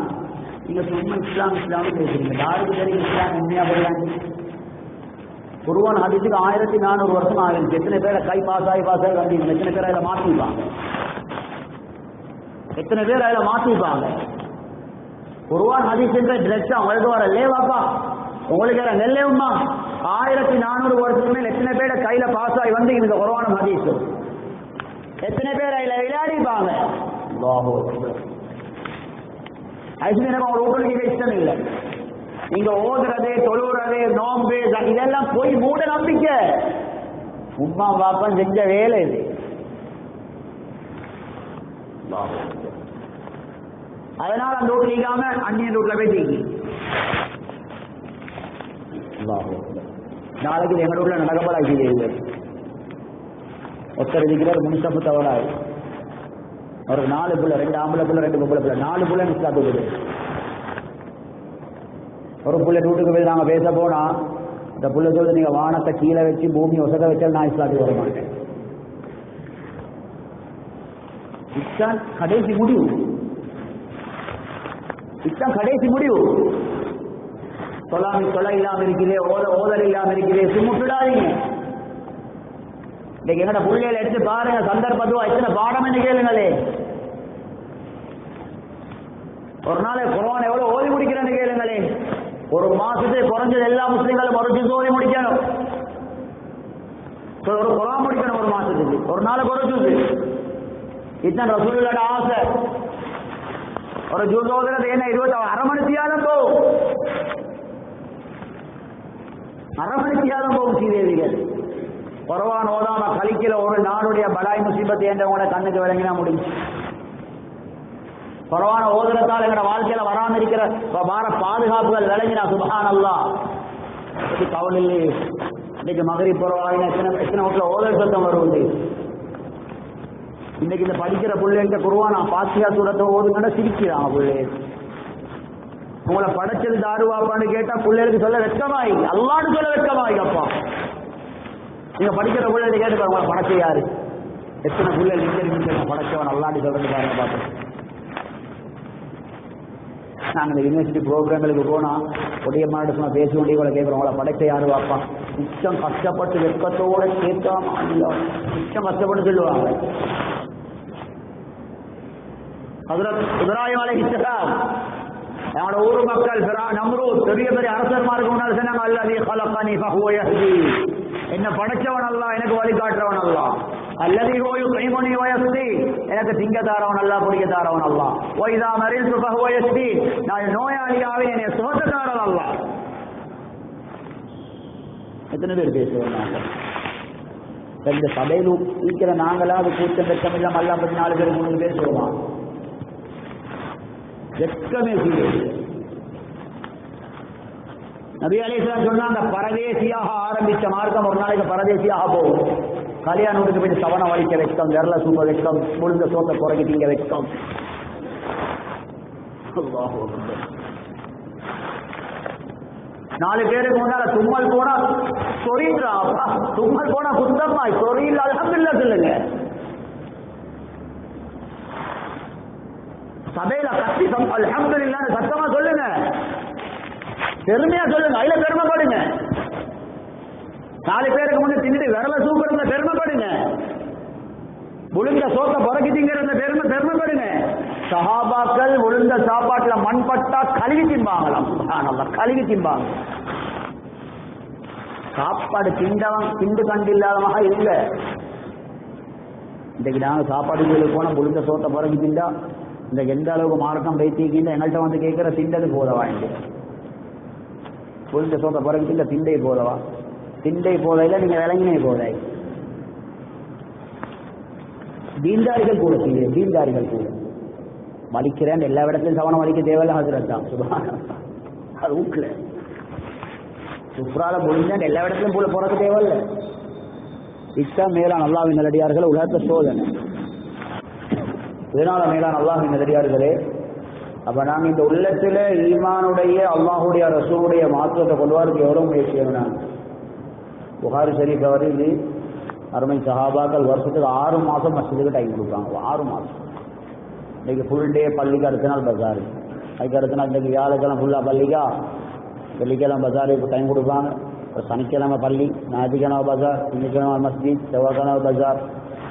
நீங்க சும்மா இஸ்லாம்னு பேசுறீங்க. யாருக்கு தெரியும் இஸ்லாம் உண்மையா போடுறாங்க? குர்ஆன் ஹதீஸுக்கு 1400 வருஷம் ஆகிருச்சு. எத்தனை பேரை கை பாஸ் ஆகி வந்தீங்க? எத்தனை பேர் அதில் மாற்றிப்பாங்க? எத்தனை பேர் அதில் மாற்றிப்பாங்க? குர்ஆன் ஹதீஸ் என்ற ட்ரெஸ் அவங்களுக்கு வர லேவாப்பா உங்களுக்கு வேற நெல்லேவுமா 1400 வருஷத்துக்கு மேல் எத்தனை பேரை கையில பாஸ் ஆகி வந்து இந்த குர்ஆன் ஹதீஸ் எத்தனை பேர் அதில் விளையாடிப்பாங்க? உங்களுக்கு இஷ்டம் இல்லை. நீங்க ஓதுறது தொழுறது நோம்பு இதெல்லாம் போய் மூட நம்பிக்கை. உம்மா பாப்பன் செஞ்ச வேலை இது. அதனால அந்த வீட்டுல நீக்காம அந்நியன் வீட்டுல போய் தீக்கி. நாளைக்கு எங்க வீட்டுல நடக்கப்படாது. ஒருத்தர் இருக்கிறார் முனிசப்பு தவறாது. அவருக்கு 4 பிள்ளை, 2 ஆம்பளை பிள்ளை 2 பொம்பளை பிள்ளை, 4 பிள்ளை மிஸ்லாத்துக்கு. ஒரு பிள்ளை வீட்டுக்கு போய் நாங்க பேச போனா இந்த பிள்ளை சொல்லுது, நீங்க வானத்தை கீழே வச்சு பூமி ஒசக்க வச்சால் நான் இஸ்லாத்துக்கு வர மாட்டேன். இதுதான் கடைசி முடிவு. இதுதான் கடைசி முடிவு. தொலை இல்லாம இருக்கிறே, ஓதல் இல்லாம இருக்கிறே, சும்முடாதீங்க. இன்னைக்கு எங்கட பிள்ளைகளை எடுத்து பாருங்க, சந்தர்ப்பத்துவா எத்தனை பாடம் என்று கேளுங்களே. ஒரு நாள் குர்ஆன் எவ்வளவு ஓதி முடிக்கிறேன்னு கேளுங்களே. ஒரு மாசத்துக்கு குறைஞ்சது எல்லா முஸ்லிம்களும் ஒரு ஜுஸ் ஓதி முடிக்கணும். ஒரு குர்ஆன் முடிக்கணும் ஒரு மாசத்துக்கு, ஒரு நாளுக்கு ஒரு ஜுஸ். இதுதான் ரசூலுல்லாஹ்வோட ஆசை. ஒரு ஜுஸ் ஓதுறது என்ன 20 அரை மணி தியானம் போகும், அரை மணி தியானம் போகும். சீதேவிகள் குர்ஆன் ஓதாம கழிக்கல ஒரு நாளுடைய பலாய் முசீபத் என்றவங்களோட கண்ணுக்கு விளங்கினா முடிஞ்சு. குர்ஆன் ஓதுறதால எங்களோட வாழ்க்கையில வராம இருக்கிற வார பாதுகாப்புகள் விளங்கினா சுப்ஹானல்லாஹ். கவலை இல்லையே. இன்னைக்கு மகரிப் பரவாயில்லை, எத்தனை வீட்டுல ஓதல் சத்தம் வருவது. இன்னைக்கு இந்த படிக்கிற பிள்ளைகிட்ட குர்ஆன் ஃபாத்திஹா சூரத்தை ஓதுங்கன்னா சிரிக்கிறாங்க பிள்ளை. உங்களை படைச்சது தாருவாப்பான்னு கேட்டா பிள்ளைகளுக்கு சொல்ல வெட்கமாயி, அல்லாஹ்னு சொல்ல வெட்கமாயி. அப்பா நீங்க படிக்கிற பிள்ளைகளை கேட்டு பாருங்க, உங்களை படைச்ச யாரு? எத்தனை பிள்ளை நீங்க படைச்சவன் அல்லாஹ்னு சொல்றது பாருங்க. பார்த்து நாங்கள் இந்த யூனிவர்சிட்டி ப்ரோக்ராம்களுக்கு போனால் ஒடியம்மாட்ட சும்மா பேசி கொண்டே கூட கேட்குறோம், உங்களை படைச்ச யாரு வாப்பா? மிச்சம் கஷ்டப்பட்டு வெட்கத்தோட கேட்காம மிச்சம் கஷ்டப்பட்டு சொல்லுவாங்க. ஹஜ்ரத் இப்ராஹிம் அலைஹிஸ்ஸலாம் என்னோட ஊர் மக்கள் நம்ரூத் பெரிய பெரிய அரசர்மாருக்கு முன்னால் சொன்னாங்க, அல்லதீ ஹலகனி ஃபஹுவ யஹ்தி, என்ன படைச்சவன் அல்லாஹ், எனக்கு வழிகாட்டுறவன் அல்லாஹ். அல்லதீ ஹுவ யுத்இமுனி வ யஸ்கி, எனக்கு திங்க தாரவன் அல்லாஹ், குடிக்க தாரவன் அல்லாஹ். வ இதா மரில்து ஃபஹுவ யஸ்கி, நான் நோயாளியாவே என்னை சுகத்த தாரவன் அல்லாஹ். எத்தனை பேர் பேசுவாங்க? இந்த சபையில் இருக்கிற நாங்களா அது கூட்டம் வெட்கம் இல்லாம அல்லாஹ் பத்தி 4 பேர் 3 பேர் சொல்லுவாங்க. வெட்கமே செய்வது. நபி அலைஹிஸ்ஸலாம் சொன்னாங்க, பரதேசியாக ஆரம்பிச்ச மார்க்கம் ஒரு நாளைக்கு பரதேசியாக போகும். கல்யாண வீட்டுக்கு போய் சவணம் வலிக்க வெட்கம், விரல சூப்ப வெட்கம், முழுந்த சோத்தை குறைக்கி திங்க வெட்கம். 4 பேருக்கு முன்னால தும்மல் போனா சொரின்றாப்பா, தும்மல் போனா குத்தம்மா, சொரியில் அல்ஹம்துலில்லாஹ் சொல்லுங்க. சபையில கத்தி அல்ஹம்துலில்லாஹ் சத்தமா சொல்லுங்க, பெருமையா சொல்லுங்க, அதுல பெருமைப்படுங்க. 4 பேருக்கு முன்ன தின்னுட்டு விரல சூப்பர் பெருமைப்படுங்க, உளுந்த சோத்த புறக்கி திங்கிறத பெருமைப்படுங்க. சஹாபாக்கள் உளுந்த சாப்பாட்டுல மண் பட்டா கழுவி திம்பாங்களாம். சுப்ஹானல்லாஹ், கழுவி திம்பாங்க. சாப்பாடு திண்டவன் திண்டு கண்டில்லாதமாக இல்ல. இன்றைக்கு நாங்க சாப்பாடு போன உளுந்த சோத்த புறக்கி திண்டா இந்த எந்த அளவுக்கு மார்க்கம் வைத்திருக்கின்ற எங்கள்கிட்ட வந்து கேட்கிற திண்டது போதவா? என்று உளுந்த சோத்த புறக்கி திண்ட திண்டை போதவா? திண்டை போதையில நீங்க விளங்கினே போதை. தீன்தாரிகள் கூட செய்ய, தீன்தாரிகள் கூட வலிக்கிறேன் எல்லா இடத்துலையும் சவணம் வலிக்க தேவையில்ல. ஹஜ்ரத் தான் சுப்ஹானல்லாஹ், அது வீட்டுல சுப்ரால முடிஞ்சா எல்லா இடத்துலையும் போல பிறக்க தேவையில்ல. இஷ்டா மேலான அல்லாஹ்வின் நல்லடியார்கள் உலகத்தை சோதனை. இதனால மேலான அல்லாஹ்வின் நல்லடியார்களே, அப்ப நாங்க இந்த உள்ளத்துல ஈமானுடைய அல்லாஹுடைய ரசூலுடைய மாற்றத்தை கொண்டு வரதுக்கு எவ்வளவு முயற்சி செய்யணும்? புகாரி ஷரீஃப் அவர்கள் அருமை சஹாபாக்கள் வருஷத்துக்கு 6 மாதம் மஸ்ஜிதுக்கு டைம் கொடுப்பாங்க. 6 மாதம். இன்னைக்கு ஃபுல் டே பள்ளிக்கு, அடுத்த நாள் பஜாரு, அதுக்கு அடுத்த நாள் இன்றைக்கு வியாழக்கிழமை ஃபுல்லாக பள்ளிக்கா, வெள்ளிக்கிழமை பஜாருக்கு டைம் கொடுப்பாங்க. சனிக்கிழமை பள்ளி, ஞாயிற்றுக்கிழமை பஜார், திங்கக்கிழமை மஸ்ஜித், செவ்வாய்க்கிழமை பஜார்.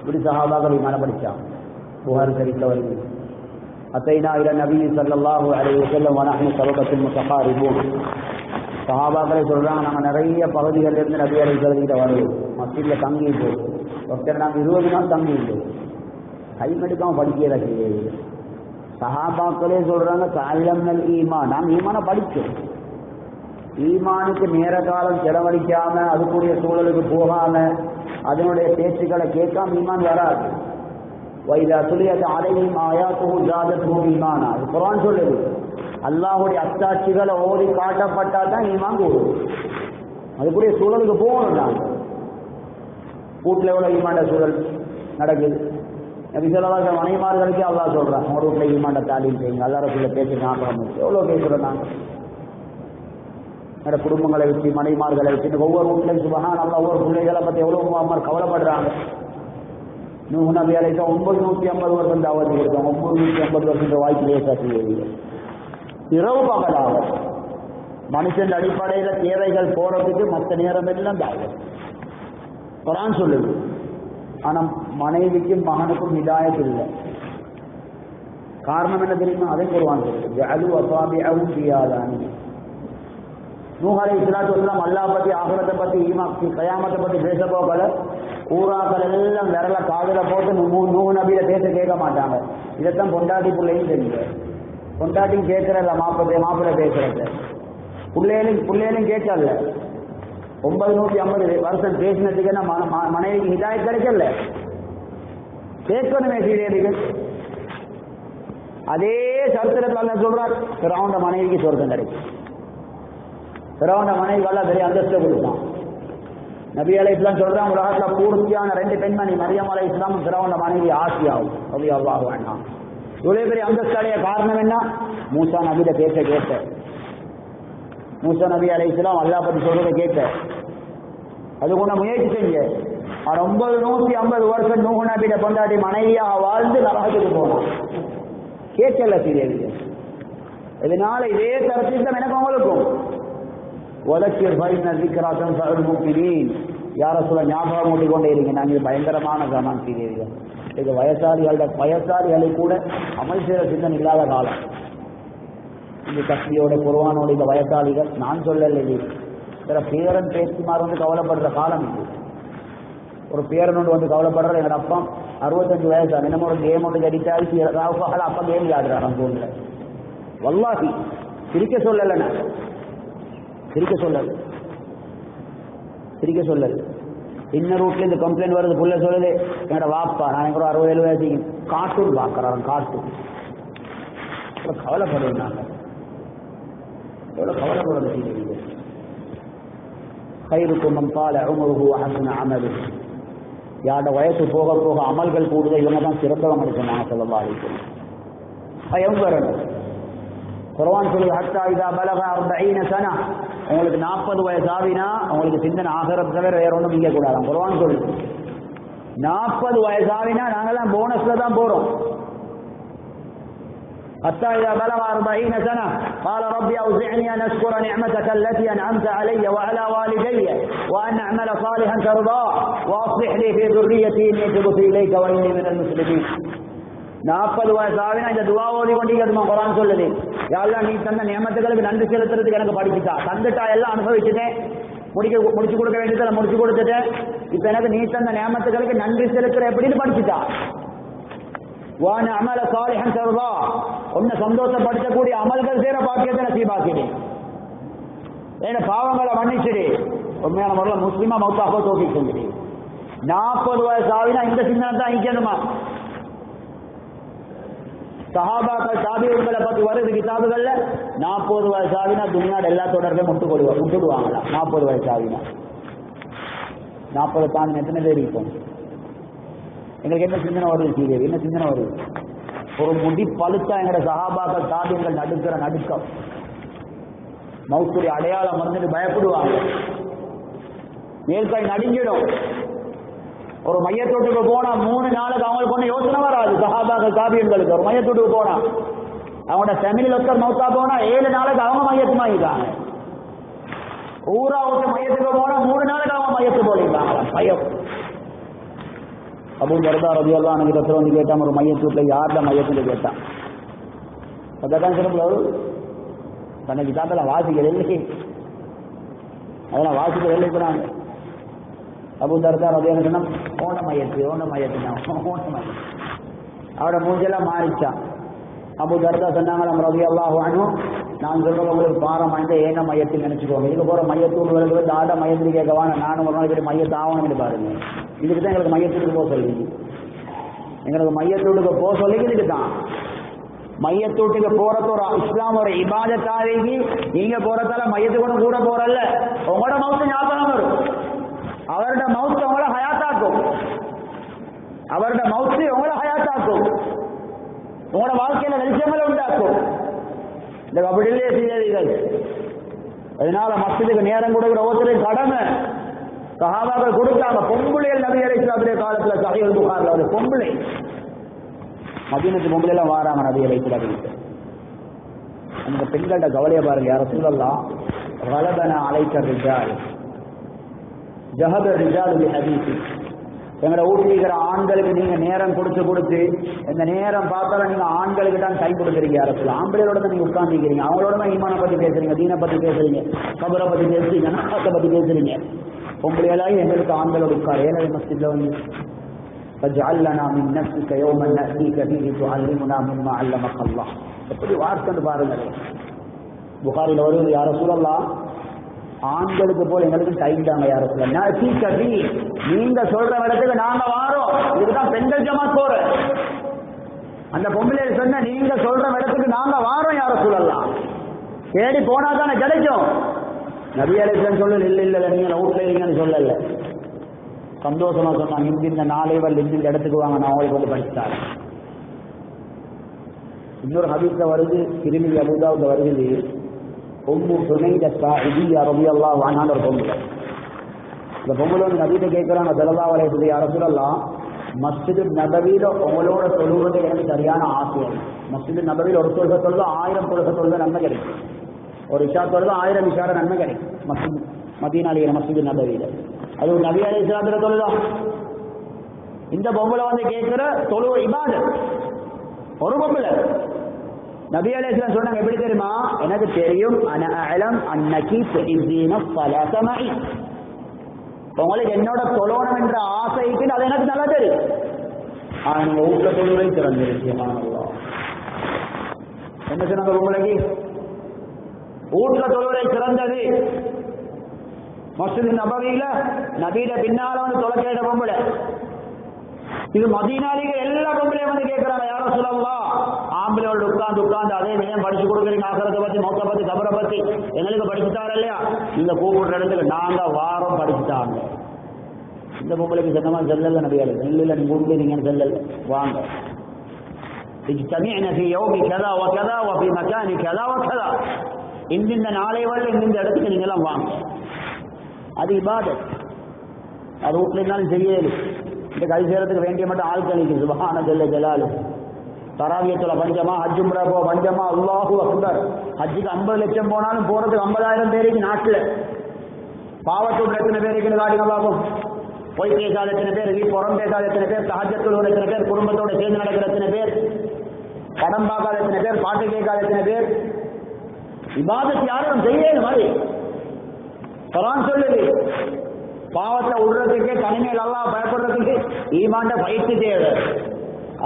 இப்படி சஹாபாக்கள் விமான படித்தாங்க. புகாரி ஷரீஃப் அவர்கள் அத்தைனா இல நபி ஸல்லல்லாஹு அலைஹி வஸல்லம் வ நஹ்னு ஸலபத்துல் முத்தகாரிபூன். சஹாபாக்களை சொல்றாங்க, நாங்கள் நிறைய பகுதிகளில் இருந்து நபி அலைஹிஸ்ஸலாம் வருவோம், மஸ்ஜிதில் தங்கி போய் ஒருத்தர் நாங்கள் 20 நாள் தங்கி இருந்தோம், டைம் எடுக்காம படிக்கிறதா செய்யுது. சஹாபாக்களே சொல்றாங்க, தஅல்லம்னல் ஈமான், நாங்கள் ஈமான படிச்சோம். ஈமானுக்கு நேர காலம் செலவழிக்காம, அதுக்குரிய சூழலுக்கு போகாம, அதனுடைய பேச்சுக்களை கேட்காம ஈமான் வராது. வைதா துலியத் அலைஹிம் ஆயாத்துஹு ஜாதத்துஹும் ஈமானா. குர்ஆன் சொல்லுது அல்லாஹ்வுடைய அத்தாட்சிகளை ஓதி காட்டப்பட்டா தான் ஈமான் கூடும். அதுக்குரிய சூழலுக்கு போகணும். நாங்கள் வீட்டில் எவ்வளோ ஈமாண்ட சூழல் நடக்குது. நபி ஸல்லல்லாஹு அலைஹி வஸல்லம் மனைவிமார்களுக்கே அல்லாஹ் சொல்கிறான், உங்களோட வீட்டில் ஈமாண்ட தாலீம் செய்யுங்க, அல்லாஹ் ரசூலை பேசி ஞாபகம் எவ்வளோ பேசுகிறோம். நாங்கள் என்னோட குடும்பங்களை வச்சு மனைவிமார்களை வச்சு ஒவ்வொரு வீட்டிலையும் சுபஹான் அல்லாஹ் ஒவ்வொரு பிள்ளைகளை பற்றி எவ்வளோ அம்மா கவலைப்படுறாங்க. நூஹ் நபி அலைஹிஸ்ஸலாம் 950 வருஷம் தாவத் கொடுத்தாங்க. 950 வருஷம் வாய்ப்பு லேசாக இரவு பகலாக மனுஷன் அடிப்படையில் தேவைகள் போறதுக்கு மற்ற நேரம் எல்லாம் தாவத் குர்ஆன் சொல்லுது. ஆனால் மனைவிக்கும் மகனுக்கும் ஹிதாயத் இல்லை. காரணம் என்ன தெரியுமா? அதை குர்ஆன் சொல்லுது. ஜஅலு அஸாபிஅஹும் ஃபீ ஆதானி. நூஹ் அலைஹிஸ்ஸலாத்து வஸலாம் அல்லாஹ் பத்தி ஆகிரத்தை பத்தி கயாமத்தை பத்தி பேச போகல. ஊராக்கள் எல்லாம் விரல காதுல போட்டு நூஹ் நபியில பேச கேட்க மாட்டாங்க. இதைத்தான் பொண்டாட்டி பிள்ளையும் தெரியுது. பொண்டாட்டியும் கேட்கறல்ல மாப்பிள்ளை பேசுறது, பிள்ளைகளும் கேட்கல. 950 வருஷம் பேசினதுக்கு மனைவிக்கு ஹிதாயத் கிடைக்கல. கேட்கணுமே சீரியர்கள். அதே சரித்திரத்தில் அல்ல சொல்றார், ஃபிரௌன் மனைவிக்கு சொர்க்கம் கிடைக்கும். ஃபிரௌன் மனைவி எல்லாம் பெரிய அந்தஸ்து கொடுத்தான். நபி அலைஹிஸ்ஸலாம் சொல்றான், உலகத்தில் பூர்த்தியான 2 பெண்மணி மரியம் அலைஹிஸ்ஸலாம் ஃபிரௌன் மனைவி ஆசியாவும் ரலியல்லாஹு அன்ஹா. இவ்வளவு பெரிய அந்தஸ்தாடைய காரணம் என்ன? மூசா நபியில பேச கேட்ட. மூசா நபி அலைஹிஸ்ஸலாம் அல்லாஹ் பத்தி சொல்றதை கேட்ட. அது கொண்ட முயற்சி செஞ்ச. 950 வருஷம் நூஹ் நபியில பொண்டாட்டி மனைவியாக வாழ்ந்து நரகத்துக்கு போனான். கேட்கல சீரியர்கள். இதனால இதே தரத்தில் எனக்கு உங்களுக்கும் வலக்கியர் ஃபைன ذிக்ரா தன்ஃபஉல் முஃமினீன். யார சொல்ல ஞாபகம் ஊட்டி கொண்டே இருங்க. நாங்கள் பயங்கரமான ஜமான் சீரியர்கள். இது வயசாளிகளை கூட அமல் செய்கிற சிந்தனை இல்லாத காலம். இந்த கஸ்தியோட குர்ஆனோட இந்த வயசாளிகள் நான் சொல்லலை. சில பேரன் பேச்சுமார் வந்து கவலைப்படுற காலம் இது. ஒரு பேரனோடு வந்து கவலைப்படுற எங்கள் அப்பா 65 வயசு என்னமோ ஒரு கேம் ஒன்று கடித்தாச்சு அப்பா கேம் விளையாடுறாரு. அந்த ஊரில் வல்லாஹி சிரிக்க சொல்லலை. நான் சிரிக்க சொல்லலை. இன்னொரு ரூட்ல இந்த கம்ப்ளைண்ட் வருது. புள்ள சொல்லுது, என்னோட வாப்பா நான் எங்க 60-70 வயசு கார்ட்டூன் பார்க்கறான். கார்ட்டூன் கவலைப்படுவோம். நாங்கள் எவ்வளோ கவலைப்படுறது. கைருக்கும் மன் தால உமருஹு வ ஹஸன அமலுஹு. யாரோட வயசு போக போக அமல்கள் கூடுதல் இவங்க தான் சிறந்தவங்க சொன்னாங்க ஸல்லல்லாஹு அலைஹி வஸல்லம். பயம் வரணும். குர்ஆன் சொல்லுது, ஹத்தா இதா பலக 40 சனா. உங்களுக்கு 40 வயசு ஆவினா உங்களுக்கு சிந்தனை ஆகிரத்தை தவிர வேற ஒன்றும் நீங்க கூடாது. குர்ஆன் சொல்லுது 40 வயசு ஆவினா நாங்கெல்லாம் போனஸ்ல தான் போறோம். حتى إذا بلغ 40 سنة قال ربي أوزعني أن أشكر نعمتك التي أنعمت علي وعلى والدي وأن أعمل صالحا ترضاه وأصلح لي في ذريتي إني تبت إليك وإني من المسلمين. 40 வயசு ஆவினா இந்த துவா ஓதி கொண்டிருக்கிறதுமா குர்ஆன் சொல்லுது. யா அல்லாஹ் நீ தந்த நியமத்துகளுக்கு நன்றி செலுத்துறதுக்கு எனக்கு படிச்சுட்டா. தந்துட்டா எல்லாம் அனுபவிச்சுட்டேன். முடிச்சு கொடுக்க வேண்டியதை முடிச்சு கொடுத்துட்டேன். இப்ப எனக்கு நீ தந்த நியமத்துகளுக்கு நன்றி செலுத்துற எப்படின்னு படிச்சுட்டா. வான அமல சாலிஹன் தர்தா. உன்னை சந்தோஷப்படுத்தக்கூடிய அமல்கள் செய்யற பாக்கியத்தை நசீபாக்கிடு. ஏன்னா பாவங்களை மன்னிச்சிடு. உண்மையான முறையில் முஸ்லிமா மௌத்தாஃபோ தோக்கி செஞ்சிடு. 40 வயசு ஆவினா இந்த சிந்தனை தான் ஐக்கணுமா? சஹாபாக்கள் தாபிஈன்களை பத்தி வருது கிதாபுகள்ல. 40 வயசு ஆவினா துனியாட எல்லா தொடர்பையும் விட்டுடுவாங்களா? 40 வயசு ஆவினா 40 தாண்டி எத்தனை பேர் இருக்கும்? எங்களுக்கு என்ன சிந்தனை வருது? சீரியல் என்ன சிந்தனை வருது? ஒரு முடி பழுத்தா எங்கட சஹாபாக்கள் தாபிஈன்கள் நடுக்கிற நடுக்கம், மௌத்துடைய அடையாளம் வந்துட்டு பயப்படுவாங்க. மேல்காய் நடுங்கிடும். ஒரு மையத்தொட்டுக்கு போனா 3 நாளுக்கு அவங்களுக்கு ஒண்ணு யோசனை வராது. சஹாபாக்கள் தாபிஈன்களுக்கு ஒரு மையத்தொட்டுக்கு போனா அவங்களோட ஃபேமிலியில் ஒருத்தர் மௌத்தா போனா 7 நாளுக்கு அவங்க மையத்துமாயிட்டாங்க. ஊரா விட்டு மையத்துக்கு போனா 3 நாளுக்கு அவங்க மையத்து போலிருக்காங்க. பயம். அபூ தர்தா ரலியல்லாஹு அன்ஹு கிட்ட வந்து கேட்டான், ஒரு மையத்தூட்ல யார்ல மையத்துல கேட்டான். அதான் சொல்லுங்க, தனக்கு தாத்தெல்லாம் வாசிக்கிற இல்லை, அதெல்லாம் வாசிக்கிற இல்லைக்கிறாங்க. அபூ தர்தா ரலியல்லாஹு அன்ஹு ஓன மையத்து ஓன மையத்து அவட மூஞ்செல்லாம் மாறிச்சான். அபூ தர்தா சொன்னாங்க, ரலியல்லாஹு அன்ஹு நான் சொல்றது உங்களுக்கு பாரம் வாய்ந்த ஏன மையத்தில் நினைச்சுக்கோங்க. இதுக்கு போற மையத்தூர்களுக்கு வந்து ஆட மையத்துக்கு கேட்கவான நானும் ஒரு நாளைக்கு மையத்தை ஆகணும்னு பாருங்க. இதுக்கு தான் எங்களுக்கு மையத்துக்கு போக சொல்லுவீங்க. எங்களுக்கு மையத்தூட்டுக்கு போக சொல்லிக்கிட்டு தான். மையத்தூட்டுக்கு போறது ஒரு இஸ்லாம் ஒரு இபாதத்தாவேகி. நீங்க போறதால மையத்துக்கு கூட போறல்ல, உங்களோட மவுத்து ஞாபகம் வரும். அவரோட மவுத்து உங்களை ஹயாத்தாக்கும். அவரோட மவுத்து உங்களை ஹயாத்தாக்கும். உங்களோட வாழ்க்கையில வெளிச்சங்களை உண்டாக்கும். இந்த கபடியிலே செய்தீர்கள். அதனால மஸ்ஜிதுக்கு நேரம் கொடுக்கிற ஒவ்வொருத்தரையும் கடமை. சஹாபாக்கள் கொடுத்தாங்க. பொம்புளைகள் நபி அலைஹிஸ்ஸலாத்துடைய காலத்துல சஹீஹுல் புகாரில ஒரு பொம்பளை மதீனத்து பொம்பளை எல்லாம் வாராங்க நபி அலைஹிஸ்ஸலாத்துக்கு. அந்த பெண்கள்ட்ட கவலையை பாருங்க. யா ரசூலல்லாஹ் கலபனா அலைக்க ரிஜால் ஜஹப ரிஜால் பிஹதீஸி. எங்களை ஊட்டிக்கிற ஆண்களுக்கு நீங்க நேரம் கொடுத்து இந்த நேரம் பார்த்தாலும் நீங்க ஆண்களுக்கு தான் கை கொடுக்குறீங்க. அரசு ஆம்பளையோட தான் நீங்க உட்கார்ந்துக்கிறீங்க. அவங்களோட தான் ஈமானை பத்தி பேசுறீங்க, தீனை பத்தி பேசுறீங்க, கபரை பத்தி பேசுறீங்க, நஷ்டத்தை பத்தி பேசுறீங்க. பொம்பளையெல்லாம் எங்களுக்கு ஆண்களோட உட்கார். ஏழை மஸ்ஜித்ல வந்து فجعلنا من نفسك يوما نأتيك فيه تعلمنا مما علمك الله. எப்படி வார்த்தை பாருங்க. புகாரில வருவது யா ரசூலல்லாஹ் ஆண்களுக்கு போல எங்களுக்கு டைம் தாங்க. யா ரசூலல்லாஹ் நீங்க சொல்ற இடத்துக்கு நாங்க வாரோம். இதுதான் பெண்கள் ஜமாத் போற. அந்த பொம்பளை சொன்ன நீங்க சொல்ற இடத்துக்கு நாங்க வாரோம். யா ரசூலல்லாஹ் தேடி போனா தானே கிடைக்கும். நபி அலைஹிஸ்ஸலாம் சொல்லல, இல்ல நீங்க வீட்டுல இருங்கன்னு சொல்லல. சந்தோஷமா சொன்னாங்க. இந்த நாளைவல் இந்த இடத்துக்கு வாங்க, நான் அவங்களுக்கு வந்து படிச்சுட்டாரு. இன்னொரு ஹதீஸ்ல வருது, திருமிதி அபூதாவுக்கு வருது, உம்மு சுனைத ஸாஇதிய்யா ரலியல்லாஹு அன்ஹா ஒரு பொம்பளை. இந்த பொம்பளை வந்து நபிட்ட கேட்கிறாங்க, ஸல்லல்லாஹு அலைஹி வஸல்லம், யா ரசூலல்லாஹ் மஸ்ஜிது நபவியில உங்களோட தொழுவது எனக்கு சரியான ஆசை. மஸ்ஜிது நபவியில் ஒரு தொழுகை தொழுது 1000 தொழுகை தொழுது நன்மை கிடைக்கும். ஒரு இஷா தொழுது 1000 இஷார நன்மை கிடைக்கும். மஸ்ஜித் மதீனாலிய மஸ்ஜிது நபவியில அது நபி அலைஹிஸ்ஸலாத்துடைய தொழுதா. இந்த பொம்பளை வந்து கேட்கிற தொழுவ இபாதத். ஒரு பொம்பளை நபி அலைஹிஸ்ஸலாம் சொன்னாங்க, எப்படி தெரியுமா? எனக்கு தெரியும், அன அலம் அன்னகி துஹிப்பீன ஸலாத மஇ. உங்களுக்கு என்னோட தொழணும் என்ற ஆசைக்கு அது எனக்கு நல்லா தெரியும். ஆனா நீங்க வீட்டுல தொழுவை திறந்துருச்சு. என்ன சொன்னாங்க பொம்பளைக்கு? வீட்டுல தொழுவை சிறந்தது. மஸ்ஜித் நபவியில நபியில பின்னால வந்து தொலை கேட்ட பொம்பளை. இது மதீனாலிக எல்லா பொம்பளையும் வந்து கேட்கிறாங்க, யா ரசூலல்லாஹ் ஆம்பளையோட உட்கார்ந்து அதே நேரம் படிச்சு கொடுக்குறீங்க. ஆகரத்தை பத்தி, மௌத்தை பத்தி, கபரை பத்தி எங்களுக்கு படிச்சுட்டாரு இல்லையா? நீங்க கூப்பிடுற இடத்துக்கு நாங்க வாரம் படிச்சுட்டாங்க. இந்த பொம்பளைக்கு சொன்னமா செல்லல நபியாளு. இல்ல நீங்க கொடுக்குறீங்கன்னு செல்லல. வாங்க اجتمعنا في يوم كذا وكذا وفي مكان كذا وكذا. இந்த நாளை வரல இந்த இடத்துக்கு நீங்க எல்லாம் வாங்க. அது இபாதத். அது வீட்டுல இருந்தாலும் செய்யல. இந்த கை செய்யறதுக்கு வேண்டிய மட்டும் ஆட்கள் இருக்குது. சுப்ஹான ஜல்ல ஜலாலு. தராவியத்துல பஞ்சமா, ஹஜ் உம்ரா போ பஞ்சமா, அல்லாஹு அக்பர். ஹஜ்ஜுக்கு 50 லட்சம் போனாலும் போறதுக்கு 50,000 பேருக்கு நாட்டுல. பாவத்தோடு எத்தனை பேருக்கு காட்டின பார்ப்போம். பொய் பேசாத எத்தனை பேர், புறம் பேசாத எத்தனை பேர், சஹஜத்தோடு எத்தனை பேர், குடும்பத்தோட சேர்ந்து நடக்கிற எத்தனை பேர், படம் பார்க்காத எத்தனை பேர், பாட்டு கேட்காத எத்தனை பேர். இபாதத் யாரும் செய்யல மாதிரி குர்ஆன் சொல்லுது. பாவத்தை விடுறதுக்கு, தனிமையில் அல்லாஹ் பயப்படுறதுக்கு ஈமான்ட பயிற்சி தேவை.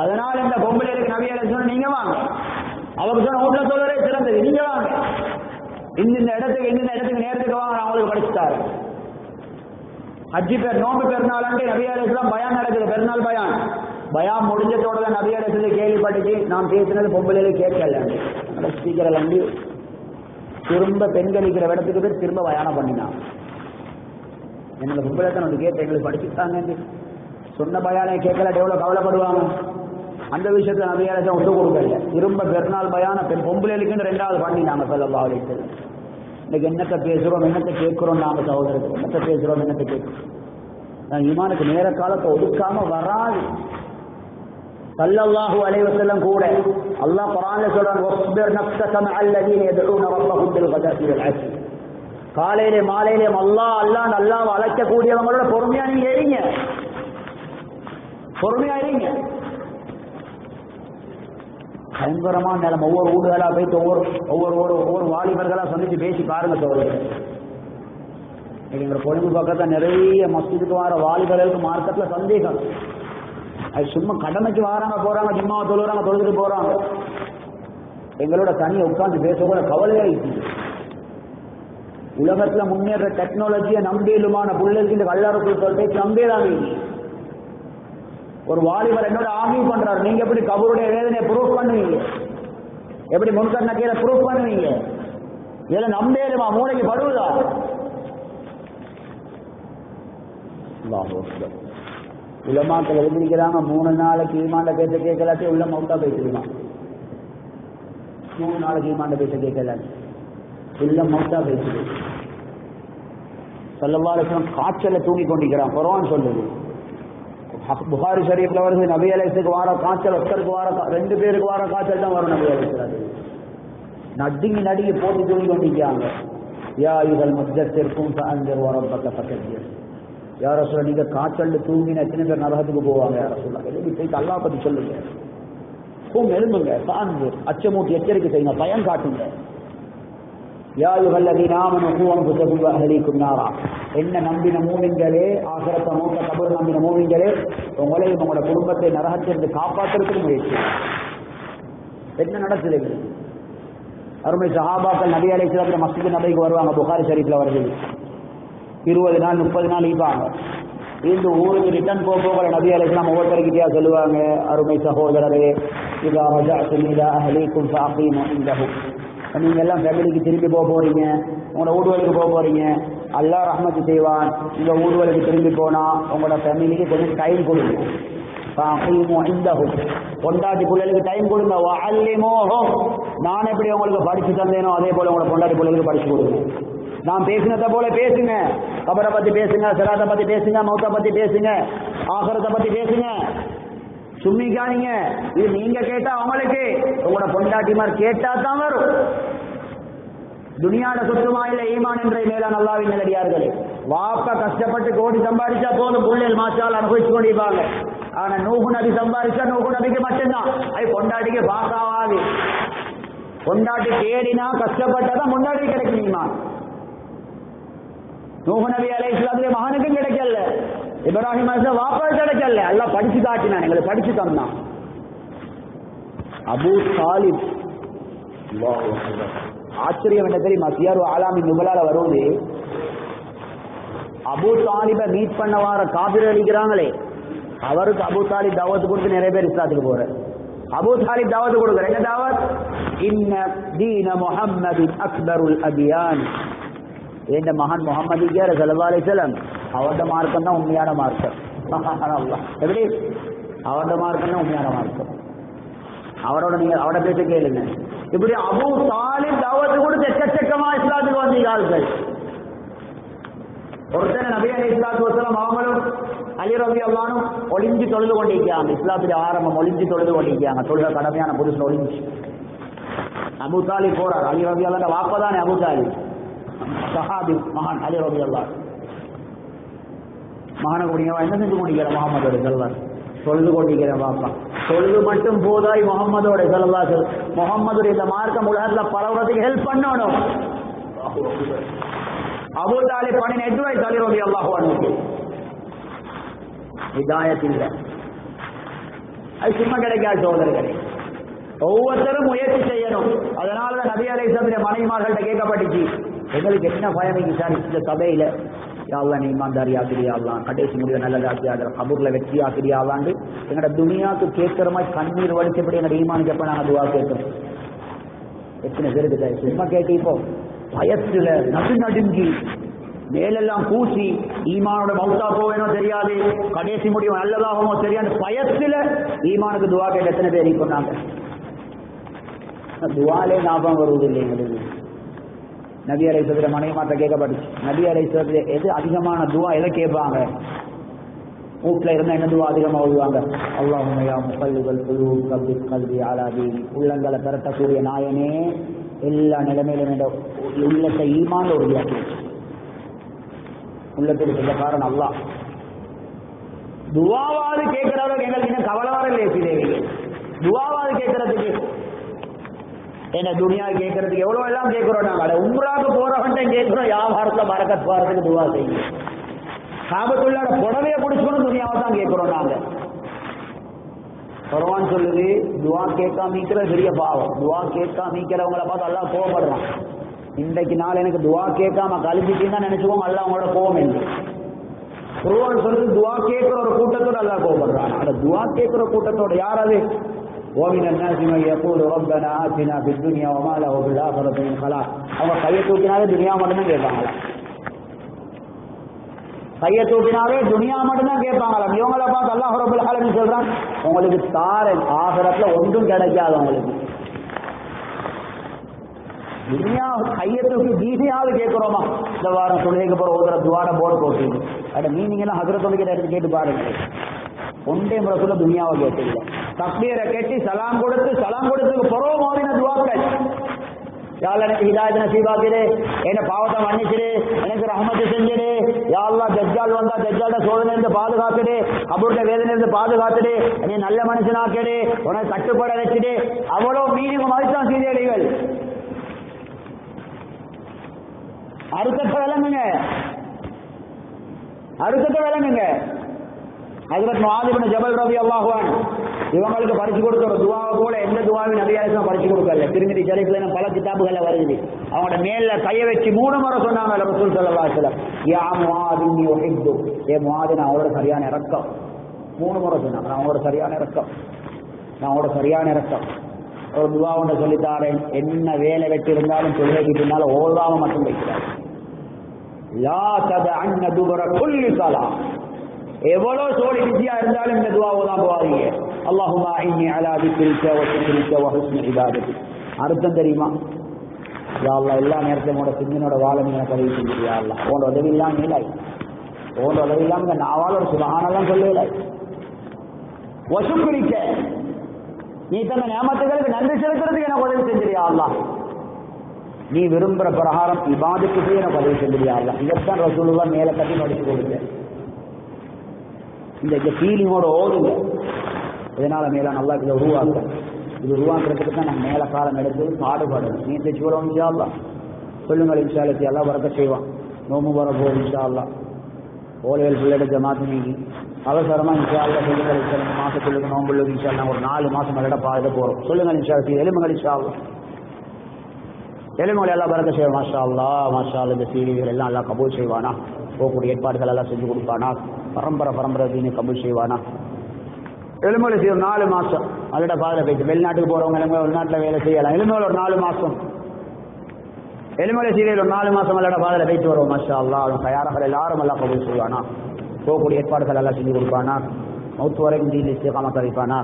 அதனால இந்த பொம்பளைக்கு நபி அலைஹிஸ்ஸலாம் நீங்க வாங்க. அவங்க சொன்ன வீட்டுல சொல்றதே சிறந்தது. நீங்க வாங்க, இந்த இடத்துக்கு நேரத்துக்கு வாங்க, அவங்களுக்கு படிச்சுட்டாரு. ஹஜ்ஜி பேர் நோம்பு பெருநாள் நபி அலைஹிஸ்ஸலாம் பயான் நடக்குது. பெருநாள் பயான் முடிஞ்சதோட தான் நபி அலைஹிஸ்ஸலாம் கேள்விப்பட்டுச்சு, நான் பேசினது பொம்பளையில கேட்கல. ஸ்பீக்கர் அண்டி திரும்ப பெண்களிக்கிற இடத்துக்கு போய் திரும்ப பயானம் பண்ணினான். என்னோட பொம்பளை தான் வந்து கேட்ட, எங்களுக்கு படிச்சுட்டாங்க சொன்ன பயானை கேட்கல எவ்வளவு கவலைப்படுவாங்க. அந்த விஷயத்துல நபி அலைஹிஸ்ஸலாம் ஒத்து கொடுக்கல. திரும்ப பெருநாள் பயான பொம்பளைக்குன்னு 2வது பண்ணினாங்க ஸல்லல்லாஹு அலைஹி வஸல்லம். இன்னைக்கு என்னத்தை பேசுறோம், என்னத்தை கேட்கிறோம், நாம சகோதரர்கள் என்னத்தை பேசுறோம், என்னத்தை கேட்கிறோம். ஈமானுக்கு நேர காலத்தை ஒதுக்காம வராது. ஸல்லல்லாஹு அலைஹி வஸல்லம் கூட அல்லாஹ் குர்ஆன்ல சொல்றான், வஸ்பிர் நஃப்ஸக மஅல்லதீன யதுஊன ரப்பஹும் பில் கதாத்தி வல் அஸ்ர். காலையிலே மாலையிலே அல்லாஹ்வை அழைக்கக்கூடியவங்களோட பொறுமையா நீங்க இருங்க, பொறுமையா இருங்க. பயங்கரமான நிலம். ஒவ்வொரு வீடுகளா போயிட்டு ஒவ்வொரு வாலிபர்களா சந்திச்சு பேசி பாருங்க சோழர்கள். எங்களோட பொழுது பக்கத்தில் நிறைய மஸ்ஜிதுக்கு வர வாலிபர்களுக்கு மார்க்கெட்ல சந்தேகம். அது சும்மா கடமைக்கு வராங்க போறாங்க, ஜும்மாவை தொழுறாங்க, தொழுதுட்டு போறாங்க. எங்களோட தனியை உட்கார்ந்து பேச கூட கவலையாயிடுச்சு. உலகத்துல முன்னேற டெக்னாலஜியை நம்பியலுமான பிள்ளைக்கு இந்த கல்லாருக்குள் பேச்சு நம்பேதாங்க. ஒரு வாலிபர் என்னோட ஆர்கியூ பண்றாரு, நீங்க எப்படி கபருடைய வேதனையை ப்ரூஃப் பண்ணுவீங்க? எப்படி முன்கர் நக்கீரை ப்ரூஃப் பண்ணுவீங்க? இதெல்லாம் நம்பேலுமா? மூளைக்கு படுவதா? உலமாக்கள் எழுதிக்கிறாங்க, 3 நாளைக்கு ஈமான்ல பேச கேட்கலாட்டி உள்ள மௌத்தா பேசிடுமா. 3 நாளைக்கு ஈமான்ல பேச கேட்கலாட்டி உள்ள மௌத்தா பேசிடு. ஸல்லல்லாஹு அலைஹி வஸல்லம் காய்ச்சல தூங்கி கொண்டிருக்கிறான். குர்ஆன் சொல்லுது. புகாரி ஷரீஃப்ல வருது, நபி அலைஹிஸ்ஸலாத்துக்கு வார காய்ச்சல், ஒருத்தருக்கு வார 2 பேருக்கு வார காய்ச்சல் தான் வரும். நபி அலைஹிஸ்ஸலாத்து நடுங்கி போட்டு தூங்கி கொண்டிருக்காங்க. யா அய்யுஹல் முத்தஸ்ஸிர் கும் ஃபஅன்திர் வரப்பக ஃபகப்பிர். யா ரசூலல்லாஹ், நீங்க காய்ச்சல் தூங்கின எத்தனை பேர் நரகத்துக்கு போவாங்க? யா ரசூலல்லாஹ், எழுதி போய் அல்லாஹ் பத்தி சொல்லுங்க. எழும்புங்க, ஃபஅன்திர், அச்சமூட்டி எச்சரிக்கை செய்யுங்க, பயம் காட்டுங்க. யா அய்யுஹல்லதீன ஆமனூ கூ அன்ஃபுஸகும் வ அஹ்லீக்கும் நாரா. என்ன நம்பின மூமின்களே, ஆகிரத்தை மௌத்த கபர் நம்பின மூமின்களே, உங்களையும் உங்களோட குடும்பத்தை நரகத்திலிருந்து காப்பாற்றுறதுக்கு முயற்சி. என்ன நடக்குது? அருமை சஹாபாக்கள் நபி அலைஹிஸ்ஸலாம் மஸ்ஜித் நபிக்கு வருவாங்க. புகாரி ஷரீஃப்ல வருது. 20 நாள் 30 நாள் ஈப்பாங்க. இந்த ஊருக்கு ரிட்டர்ன் போக நபி அலைஹிஸ்ஸலாம் ஒவ்வொருத்தருக்கிட்டே சொல்லுவாங்க, அருமை சகோதரரே, இதா ரஜஅதும் இலா அஹ்லீக்கும் ஃபஅகீமு இன்தஹு. நீங்க எல்லாம் ஃபேமிலிக்கு திரும்பி போறீங்க, உங்களோட ஊடுவலுக்கு போறீங்க, அல்லாஹ் ரஹ்மத்து செய்வான். இந்த ஊடுவலுக்கு திரும்பி போனா உங்களோட ஃபேமிலிக்கு கொஞ்சம் டைம் கொடுங்க. பொண்டாட்டி பிள்ளைகளுக்கு டைம் கொடுங்க. நான் எப்படி உங்களுக்கு படிச்சு தந்தேனோ அதே போல உங்களோட பொண்டாட்டி பிள்ளைகளுக்கு படிச்சு கொடுங்க. நான் பேசினதை போல பேசுங்க. கபரை பத்தி பேசுங்க, சிராத்தை பத்தி பேசுங்க, மௌத்தை பத்தி பேசுங்க, ஆகிரத்தை பத்தி பேசுங்க. சும்மிக்காதீங்க. இது நீங்க கேட்டா அவங்களுக்கு, உங்களோட பொண்டாட்டிமார் கேட்டா தான் வரும். துனியாட சுத்தமா இல்ல ஈமான் என்ற மேலான அல்லாஹ்வின் நல்லடியார்களே, வாப்பா கஷ்டப்பட்டு கோடி சம்பாதிச்சா போதும், புள்ளைகள் மாஷாஅல்லாஹ் அனுபவிச்சு கொண்டிருப்பாங்க. ஆனா நூஹ் நபி சம்பாதிச்சா நூஹ் நபிக்கு மட்டும்தான், அது பொண்டாட்டிக்கு பாக்காவாது. பொண்டாட்டி தேடினா கஷ்டப்பட்டாதான் பொண்டாட்டி கிடைக்கும் ஈமான். நூஹ் நபி அலைஹிஸ்ஸலாத்துடைய மகனுக்கும் கிடைக்கல, இப்ராஹிம் அலைஹிஸ்ஸலாம் வாப்பா கிடைக்கல, அல்லாஹ் படிச்சு காட்டினான், எங்களுக்கு படிச்சு தந்தான். அபூ தாலிப், அல்லாஹு அக்பர். ஆச்சரியம் என்ன தெரியுமா? சியாரு ஆலாமின் நுபலால வருவது, அபூ தாலிபை மீட் பண்ண வார காபிர் அளிக்கிறாங்களே, அவருக்கு அபூ தாலிப் தாவத் கொடுத்து நிறைய பேர் இஸ்லாத்துக்கு போற. அபூ தாலிப் தாவத் கொடுக்குற, என்ன தாவத்? இன்ன தீன முஹம்மதின் அக்பருல் அத்யான். இந்த மகான் முகமது ஸல்லல்லாஹு அலைஹி வஸல்லம் அவருடைய மார்க்கம் தான் உண்மையான மார்க்கம். சுப்ஹானல்லாஹ். எப்படி? அவருடைய மார்க்கம் தான் உண்மையான மார்க்கம். அவரோட நீங்க அவரோட பேச கேளுங்க. இப்படி அபூ தாலிப் தாவத் கொடுத்து எக்கச்சக்கமா இஸ்லாத்துக்கு வந்தீர்கள். ஒருத்தர் நபி அலைஹிஸ்ஸலாத்து வஸலாம் அவங்களும் அலி ரலியல்லாஹு அன்ஹு ஒளிஞ்சு தொழுது கொண்டிருக்காங்க. இஸ்லாத்துடைய ஆரம்பம் ஒளிஞ்சு தொழுது கொண்டிருக்காங்க. தொழுக கடமையான புதுசுல ஒளிஞ்சு. அபூ தாலிப் போறார். அலி ரலியல்லாஹு அன்ஹு வாப்பதானே அபூ தாலிப், சஹாபி மகான் அலி ரலியல்லாஹு அன்ஹு. மகான கூடியவா என்ன செஞ்சு கொண்டிருக்கிற? முகமதோட செல்வார் தொழுது கொண்டிருக்கிற பாப்பா. தொழுது மட்டும் போதாய், முகமதோட ஸல்லல்லாஹு அலைஹி வஸல்லம் முகமதுடைய இந்த மார்க்கம் உலகத்துல பரவுறதுக்கு ஹெல்ப் பண்ணணும். அபூ தாலிப் பண்ணின அட்வைஸ் அலி ரலியல்லாஹு அன்ஹு. ஹிதாயத் இல்ல, அது சும்மா கிடைக்காது சோதரர்களே. ஒவ்வொருத்தரும் முயற்சி செய்யணும். அதனாலதான் நபி அலைஹிஸ்ஸலாத்துடைய மனைவிமார்கள்ட்ட கேட்கப்பட்டுச்சு, எங்களுக்கு என்ன பயம் சார் இந்த சபையில? யாழ்லா நீ இமான்தாரி ஆக்கிரியாலாம், கடைசி முடிவை நல்லதாக்கியாடுற, கபூர்ல வெற்றி ஆக்கிரியாவாண்டு எங்களோட துனியாவுக்கு கேட்கிற மாதிரி கண்ணீர் வலிச்சப்படி எங்களோட ஈமானுக்கு எப்ப நாங்கள் துவா கேட்கிறோம். எத்தனை பேருக்கு சும்மா கேட்டு இப்போ பயத்துல நடுங்கி மேலெல்லாம் பூசி ஈமானோட மௌத்தா போவேனோ தெரியாது, கடைசி முடிவு நல்லதாகுமோ தெரியாது, பயத்துல ஈமானுக்கு துவா கேட்டு எத்தனை பேர் கொண்டாங்க. துவாலே ஞாபகம் வருவதில்லை எங்களுக்கு. நபி அலைஹிஸ்ஸலாத்துடைய மனைவிமார்ட்ட கேட்கப்பட்டுச்சு, நபி அலைஹிஸ்ஸலாத்துடைய எது அதிகமான துவா எதை கேட்பாங்க? வீட்டில் இருந்தால் என்ன துவா அதிகமாக ஓடுவாங்க? அல்லாஹும்ம யா முகல்லிபல் குலூப் கப்பிஸ் கல்வி அலா தீனி. உள்ளங்களை திரட்டக்கூடிய நாயனே, எல்லா நிலைமையிலும் உள்ளத்தை ஈமான் உறுதியாக்கி உள்ளத்தில் சொல்ல காரணம் அல்லாஹ். துவாவாது கேட்கிறவர்கள் எங்களுக்கு இன்னும் கவலை வரலையே தேவி. துவாவாது கேட்கறதுக்கு என்ன துனியா கேட்கறதுக்கு எவ்வளவு எல்லாம் கேட்கிறோம். நாங்கள் உம்ராவுக்கு போறவன்ட்ட கேட்கிறோம், வியாபாரத்துல பரக்கத் போறதுக்கு துவா செய்யுங்க. காபத்துள்ளாட புடவைய பிடிச்சுக்கணும் துனியாவை தான் கேட்கிறோம். நாங்க குர்ஆன் சொல்லுது, துவா கேட்காமிக்கிற பெரிய பாவம். துவா கேட்காமிக்கிறவங்களை பார்த்து அல்லாஹ் கோவப்படுறான். இன்றைக்கு நாள் எனக்கு துவா கேட்காம கழிஞ்சிட்டு தான் நினைச்சுக்கோங்க அல்லாஹ் அவங்களோட கோவம் என்று. குர்ஆன் சொல்லுது துஆ கேட்கிற ஒரு கூட்டத்தோட அல்லாஹ் கோபப்படுறான். அந்த துஆ கேட்கிற கூட்டத்தோட யார் அது? وَمِنَ النَّاسِ مَن يَقُولُ رَبَّنَا آتِنَا فِي الدُّنْيَا وَمَا لَهُ فِي الْآخِرَةِ مِنْ خَلَاقٍ. அவங்க கையை தூக்கினாலே துனியா மட்டும்தான் கேட்பாங்களா? கையை தூக்கினாலே துனியா மட்டும்தான் கேட்பாங்களா? இவங்களை பார்த்து அல்லாஹ் ரப்பல் ஆலமீன் சொல்றான், உங்களுக்கு தாரேன், ஆகிரத்துல ஒன்றும் கிடைக்காது உங்களுக்கு. துனியா கையை தூக்கி ஈஸியாவது கேட்கிறோமா? இந்த வாரம் தொழுகைக்கு போற ஒருத்தர துவாட போர்டு போட்டு அட மீனிங் எல்லாம் ஹஜ்ரத் தொழுகிற இடத்துக்கு கேட்டு பாருங்க. ஒன்றே முறை சொல்ல துனியாவை கேட்கல. தக்பீரை கேட்டு சலாம் கொடுத்து பொறவு மோதின துவாக்கள். யா அல்லாஹ் எனக்கு ஹிதாயத் நசீபாக்கிடு, என்ன பாவத்தை மன்னிச்சிடு, எனக்கு ரஹ்மத்து செஞ்சிடு. யா அல்லாஹ் தஜ்ஜால் வந்தா தஜ்ஜாலோட சோதனை இருந்து பாதுகாத்துடு, கபூர்ல வேதனை இருந்து பாதுகாத்துடு, நீ நல்ல மனுஷனாக்கிடு, உனக்கு கட்டுப்பட வச்சுடு. அவ்வளவு மீனிங் மதித்தான் சீரியடிகள். அறுக்கத்தை விளங்குங்க. ஹஜ்ரத் முஆத் இப்னு ஜபல் ரலியல்லாஹு அன்ஹு இவங்களுக்கு படிச்சு கொடுத்த ஒரு துஆவை போல எந்த துஆவையும் நபி அலைஹிஸ்ஸலாம் படிச்சு கொடுக்கல. திருமிதி ஷரீஃப்ல பல கிதாபுகள்ல வருது. அவங்களோட மேல கையை வச்சு 3 முறை சொன்னாங்க ரசூல் ஸல்லல்லாஹு அலைஹி வஸல்லம், யா முஆத் இன்னி உஹிப்பு, ஏ முஆத் நான் அவரோட சரியான இரக்கம். 3 முறை சொன்னாங்க, நான் அவரோட சரியான இரக்கம். ஒரு துஆ ஒன்று சொல்லித்தாரேன், என்ன வேலை வெட்டி இருந்தாலும் தொழுகைக்கு பின்னால ஓதாம மட்டும் வைக்கிறார். லா ததஅன்ன துபர குல்லி ஸலாத், எவ்வளவு சோடி பிஸியா இருந்தாலும் இந்த துஆவை தான் போவாதீங்க. அல்லாஹும்ம இன்னி அலா திக்ரிக வ ஷுக்ரிக வ ஹுஸ்னி இபாதத்தி. அர்த்தம் தெரியுமா? யா அல்லாஹ் எல்லா நேரத்தையும் உன்னோட சிந்தனோட வாழை எனக்கு உதவி செஞ்சிரு. யா அல்லாஹ் உன்னோட உதவி இல்லாமல் இல்லை, உன்னோட உதவி இல்லாமல் நாவால் ஒரு சுபஹானல்லாஹ் சொல்லலை. வ ஷுக்ரிக, நீ தந்த நியாமத்துகளுக்கு நன்றி செலுத்துறதுக்கு எனக்கு உதவி செஞ்சிருயா அல்லாஹ். நீ விரும்புற பிரகாரம் இபாதத்துக்கு எனக்கு உதவி செஞ்சிருயா அல்லாஹ். இதைத்தான் ரசூலுல்லாஹ் மேல கட்டி படிச்சு கொடுத்தேன். இந்த ஃபீலிங்கோட ஓடுங்க. இதனால மேல நல்லா இதை உருவாக்க, இது உருவாக்குறதுக்கு தான் நம்ம மேல காலம் எடுத்து பாடுபடணும். நீ தைச்சு விட இன்ஷா அல்லாஹ். சொல்லுங்கள் இன்ஷா அல்லாஹ், எல்லாம் வரக்க செய்வான். நோம்பு வர போகுது இன்ஷா அல்லாஹ். ஓலைகள் பிள்ளைட ஜமாத்து நீங்கி அவசரமா இன்ஷா அல்லாஹ் சொல்லுங்கள். இன்ஷா அல்லாஹ் மாசத்துக்கு நோம்புள்ளுக்கு இன்ஷா அல்லாஹ் ஒரு 4 மாசம் மலட பாட போறோம். சொல்லுங்கள் இன்ஷா அல்லாஹ், எலும்புகள் இன்ஷா அல்லாஹ், எலும்புகள் எல்லாம் வரக்க செய்வான். மாஷா அல்லாஹ் மாஷா அல்லாஹ். இந்த சீரியல்கள் எல்லாம் எல்லாம் கபூல் செய்வானா, போகக்கூடிய ஏற்பாடுகள் எல்லாம் செஞ்சு கொடுப்பானா, பரம்பரை தீனை கபூல் செய்வானா. எலும்புகளை செய்ய 4 மாசம் அதோட பாதையில் போயிட்டு வெளிநாட்டுக்கு போறவங்க எலும்பு வெளிநாட்டில் வேலை செய்யலாம். எலும்புகள் ஒரு 4 மாசம், எலும்புகளை சீரியல் ஒரு 4 மாசம் அதோட பாதையில் போயிட்டு வருவோம். மாஷா அல்லாஹ். அவன் தயாராக எல்லாரும் எல்லாம் கபூல் செய்வானா, போகக்கூடிய ஏற்பாடுகள் எல்லாம் செஞ்சு கொடுப்பானா, மௌத்து வரைக்கும் தீன் இஸ்திகாமத் வைப்பானா,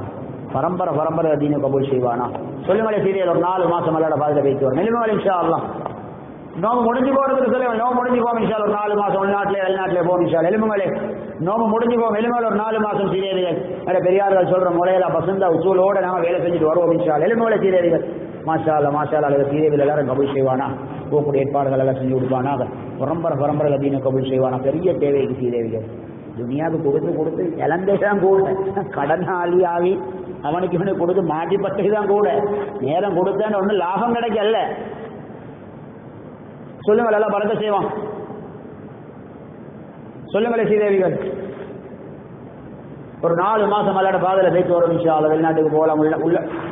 பரம்பரை தீனை கபூல் செய்வானா. சொல்லுங்களை சீரியல் ஒரு 4 மாசம் அதோட பாதையில் போயிட்டு வரும். எலும்புகள் இன்ஷா அல்லாஹ். நோம்பு முடிஞ்சு போறதுக்கு சொல்லுவேன். நோம்பு முடிஞ்சு போவோம் இன்ஷா அல்லாஹ். ஒரு 4 மாசம் வெளிநாட்டிலே போகும் இன்ஷா அல்லாஹ். எலும்புகளே நோம்பு முடிஞ்சு போவோம். எலும்புகள் ஒரு 4 மாசம் சீரியல்கள் பெரியார்கள் சொல்ற முறையில பசந்தா உசூலோட நாம வேலை செஞ்சுட்டு வருவோம் இன்ஷா அல்லாஹ். எலும்புகளை சீரியல்கள் மாஷா அல்லாஹ் மாஷா அல்லாஹ். சீரியல்கள் எல்லாரும் கபூல் செய்வானா, போகக்கூடிய ஏற்பாடுகள் எல்லாம் செஞ்சு கொடுப்பானா, பரம்பரை தீனை கபூல் செய்வானா. பெரிய தேவைக்கு சீரியல்கள் துனியாவுக்கு கொடுத்து இழந்தேதான் கூட, கடனாளியாகி அவனுக்கு இவனுக்கு கொடுத்து மாட்டிப்பட்டதுதான் கூட. நேரம் கொடுத்தேன்னு ஒன்றும் லாபம் கிடைக்கல. சொல்லுங்கள் எல்லாம் பறக்க செய்வான். சொல்லுங்களே சீதேவிகள். ஒரு 4 மாசம் அல்லாட பாதையில போயிட்டு வரும் இன்ஷா அல்லாஹ். வெளிநாட்டுக்கு போகலாம்.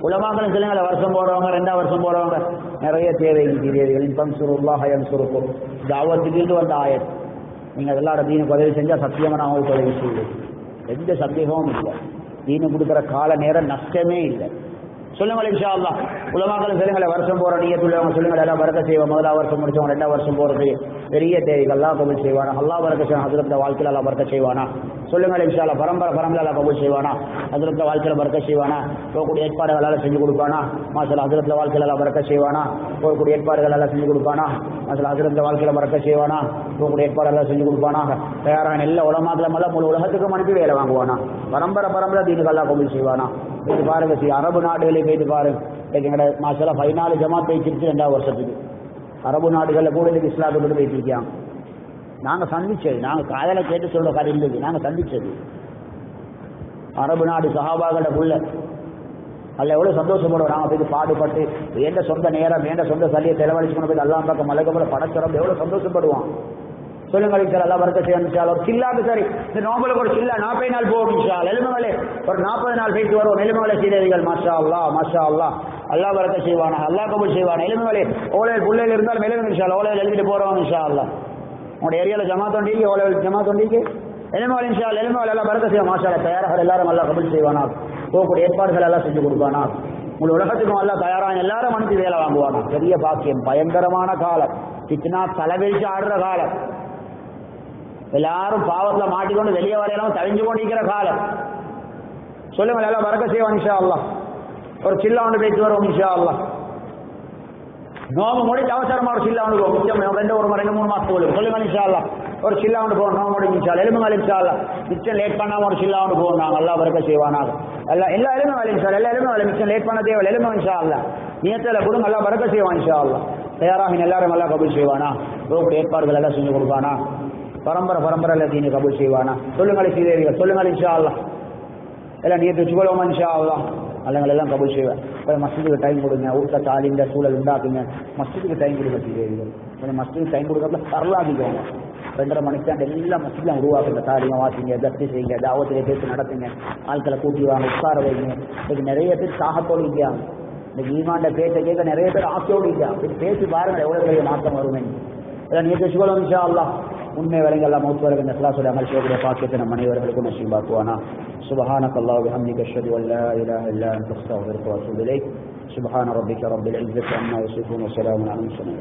உலமாக்களும் சொல்லுங்களேன், வருஷம் போறவங்க 2 வருஷம் போறவங்க நிறைய தேவைகள் சீதேவிகள். இன்ஃபன்சுருல்லாஹ் யன்சுருக்கும், தாவத்துக்கு வந்த ஆயத். நீங்க எல்லாரோட தீனுக்கு உதவி செஞ்சா சத்தியமா நான் உங்களுக்கு உதவி செய்யுது. எந்த சந்தேகமும் இல்லை. தீனு கொடுக்குற கால நேரம் நஷ்டமே இல்லை. சொல்லுங்கள் இன்ஷா அல்லாஹ். உலமாக்களும் சொல்லுங்களேன், வருஷம் போற நீயத்துள்ளவங்க சொல்லுங்கள் எல்லாம் பறக்க செய்வோம். 1ஆம் வருஷம் முடிச்சவங்க 2ஆம் வருஷம் போறது பெரிய தேவைகள் அல்லாஹ் கபூல் செய்வானா. அல்லாஹ் பறக்க செய்வான். ஹஜ்ரத் வாழ்க்கையில் அல்லாஹ் பறக்க செய்வானா. சொல்லுங்கள் இன்ஷா அல்லாஹ். பரம்பரை அல்லாஹ் கபூல் செய்வானா. ஹஜ்ரத் வாழ்க்கையில் பறக்க செய்வானா. போகக்கூடிய ஏற்பாடுகள் எல்லாம் செஞ்சு கொடுப்பானா. மாஷா ஹஜ்ரத் வாழ்க்கையில் எல்லாம் பறக்க செய்வானா. போகக்கூடிய ஏற்பாடுகள் எல்லாம் செஞ்சு கொடுப்பானா. மாஷா ஹஜ்ரத் வாழ்க்கையில் பறக்க செய்வானா. போகக்கூடிய ஏற்பாடுகள் செஞ்சு கொடுப்பானா. தயாரான எல்லா உலமாக்களும் எல்லாம் முழு உலகத்துக்கும் அனுப்பி வேலை வாங்குவானா. பரம்பரை தீனுக்கு அல்லாஹ் கபூல் செய்வானா. போயிட்டு பாருங்க, அரபு நாடுகளில் போயிட்டு பாருங்க. எங்களோட மாஷா 14 ஜமாத் போயிட்டு 2ஆம் வருஷத்துக்கு அரபு நாடுகளில் கூட இதுக்கு இஸ்லாத்துக்கு கொண்டு போயிட்டு நாங்கள் சந்திச்சது. நாங்கள் காதலை கேட்டு சொல்ற கதை இருந்தது. நாங்கள் சந்திச்சது அரபு நாடு சஹாபாக்கள புள்ள. அதில் எவ்வளோ சந்தோஷப்படுவோம். நாங்கள் போய் பாடுபட்டு வேண்ட சொந்த நேரம் வேண்ட சொந்த சல்லியை செலவழிச்சுக்கணும் போய் எல்லாம் பக்கம் மலைக்கப்பட படச்சரம் எவ்வளோ சந்தோஷப்படுவான். சொல்லுங்கள் சார் எல்லாம் வரக்க செய்யணும். சில்லாக்கு சரி இந்த நோம்பலுக்கு ஒரு சில்லா 40 நாள் போகும் இன்ஷா அல்லாஹ். எலுமலை ஒரு 40 நாள் போயிட்டு வருவோம். எலுமலை சீதேவிகள் மாஷா அல்லாஹ் மாஷா அல்லாஹ். அல்லாஹ் வரக்க செய்வானா, அல்லாஹ் கபூல் செய்வானா. எலுமலை ஓலையில் பிள்ளைகள் இருந்தாலும் எலுமலை இன்ஷா அல்லாஹ். ஓலையில் எழுதிட்டு போறவங்க இன்ஷா அல்லாஹ். உங்களோட ஏரியாவில் ஜமாத் ஒண்டிக்கு ஓலையில் ஜமாத் ஒண்டிக்கு எலுமால் இன்ஷா அல்லாஹ் எலுமால் எல்லாம் பரக்கத் செய்ய மாஷா அல்லாஹ் தயாராக எல்லாரும் அல்லாஹ் கபூல் செய்வானா. போகக்கூடிய ஏற்பாடுகள் எல்லாம் செஞ்சு கொடுப்பானா. உங்கள் உலகத்துக்கும் எல்லாம் தயாராக எல்லாரும் அனுப்பி வேலை வாங்குவானா. பெரிய பாக்கியம். பயங்கரமான காலம். கிட்னா தலைவிரிச்சு ஆடுற காலம். எல்லாரும் பாவத்துல மாட்டிக்கொண்டு வெளியே வரையெல்லாம் தழிஞ்சு கொண்டிருக்கிற காலம். சொல்லுங்கள் எல்லாம் பரக்கத் செய்வான் இன்ஷா அல்லாஹ். ஒரு சில்லா ஒன்று பேச்சு வருவோம் இன்ஷா அல்லாஹ். நோம்பு முடிச்சு அவசரமா ஒரு சில்லா ஒன்று போகும். மிச்சம் 2 3 மாசத்துக்கு சொல்லுங்கள் இன்ஷா அல்லாஹ். ஒரு சில்லா ஒன்று போகணும். நோம்பு முடிஞ்சு இன்ஷா அல்லாஹ். எலும்புங்கள் இன்ஷா அல்லாஹ். மிச்சம் லேட் பண்ணாம ஒரு சில்லா ஒன்று போகணும். நாங்கள் எல்லாம் பரக்கத் செய்வானாக. எல்லா எலும்புகள் இன்ஷா அல்லாஹ். எல்லா எலும்புகள் மிச்சம் லேட் பண்ண தேவை. எலும்பு இன்ஷா அல்லாஹ். நியத்தில் கொடுங்க எல்லாம் பரக்கத் செய்வான் இன்ஷா அல்லாஹ். தயாராக எல்லாரும் எல்லாம் கபூல் செய்வானா. போகக்கூடிய ஏற்பாடுகள் எல்லாம் செஞ்சு கொடுப்பானா. பரம்பரை எல்லாத்தையும் கபூல் செய்வானா. சொல்லுங்கள் சீதேவிகள் சொல்லுங்கள் இன்ஷா அல்லாஹ். எல்லாம் நியத்து வச்சுக்கொள்வோமா இன்ஷா அல்லாஹ். அல்லங்கள் எல்லாம் கபூல் செய்வேன். இப்போ மஸ்ஜிதுக்கு டைம் கொடுங்க. ஊட்ட தாலிந்த சூழல் உண்டாக்குங்க. மஸ்ஜிதுக்கு டைம் கொடுங்க சீதேவிகள். கொஞ்சம் மஸ்ஜிதுக்கு டைம் கொடுக்கறதுல தரலாதிக்கோங்க. 2:30 மணிக்கு எல்லாம் மஸ்ஜித்லாம் உருவாக்குங்க. தாலிமா வாசிங்க, தஸ்தி செய்யுங்க, தாவத்திலே பேசி நடத்துங்க. ஆட்களை கூட்டி வாங்க, உட்கார வைங்க. இன்னைக்கு நிறைய பேர் சாகத்தோடு இருக்காங்க. இந்த ஈமாண்ட பேச்சை கேட்க நிறைய பேர் ஆசையோடு இருக்காங்க. பேசி பாருங்க எவ்வளவு பெரிய மாற்றம் வருமே. இதெல்லாம் நீ வச்சுக்கொள்ளும் இன்ஷா அல்லாஹ். உண்மை வரைங்க எல்லாம் மௌத் வரைக்கும் இந்த கிளாஸோட அமல் செய்யக்கூடிய பாக்கியத்தை நம் அனைவர்களுக்கும் நசீபாக்குவானா. سبحانك اللهم وبحمدك اشهد ان لا اله الا انت استغفرك واتوب اليك. سبحان ربك رب العزه عما يصفون وسلام على المرسلين.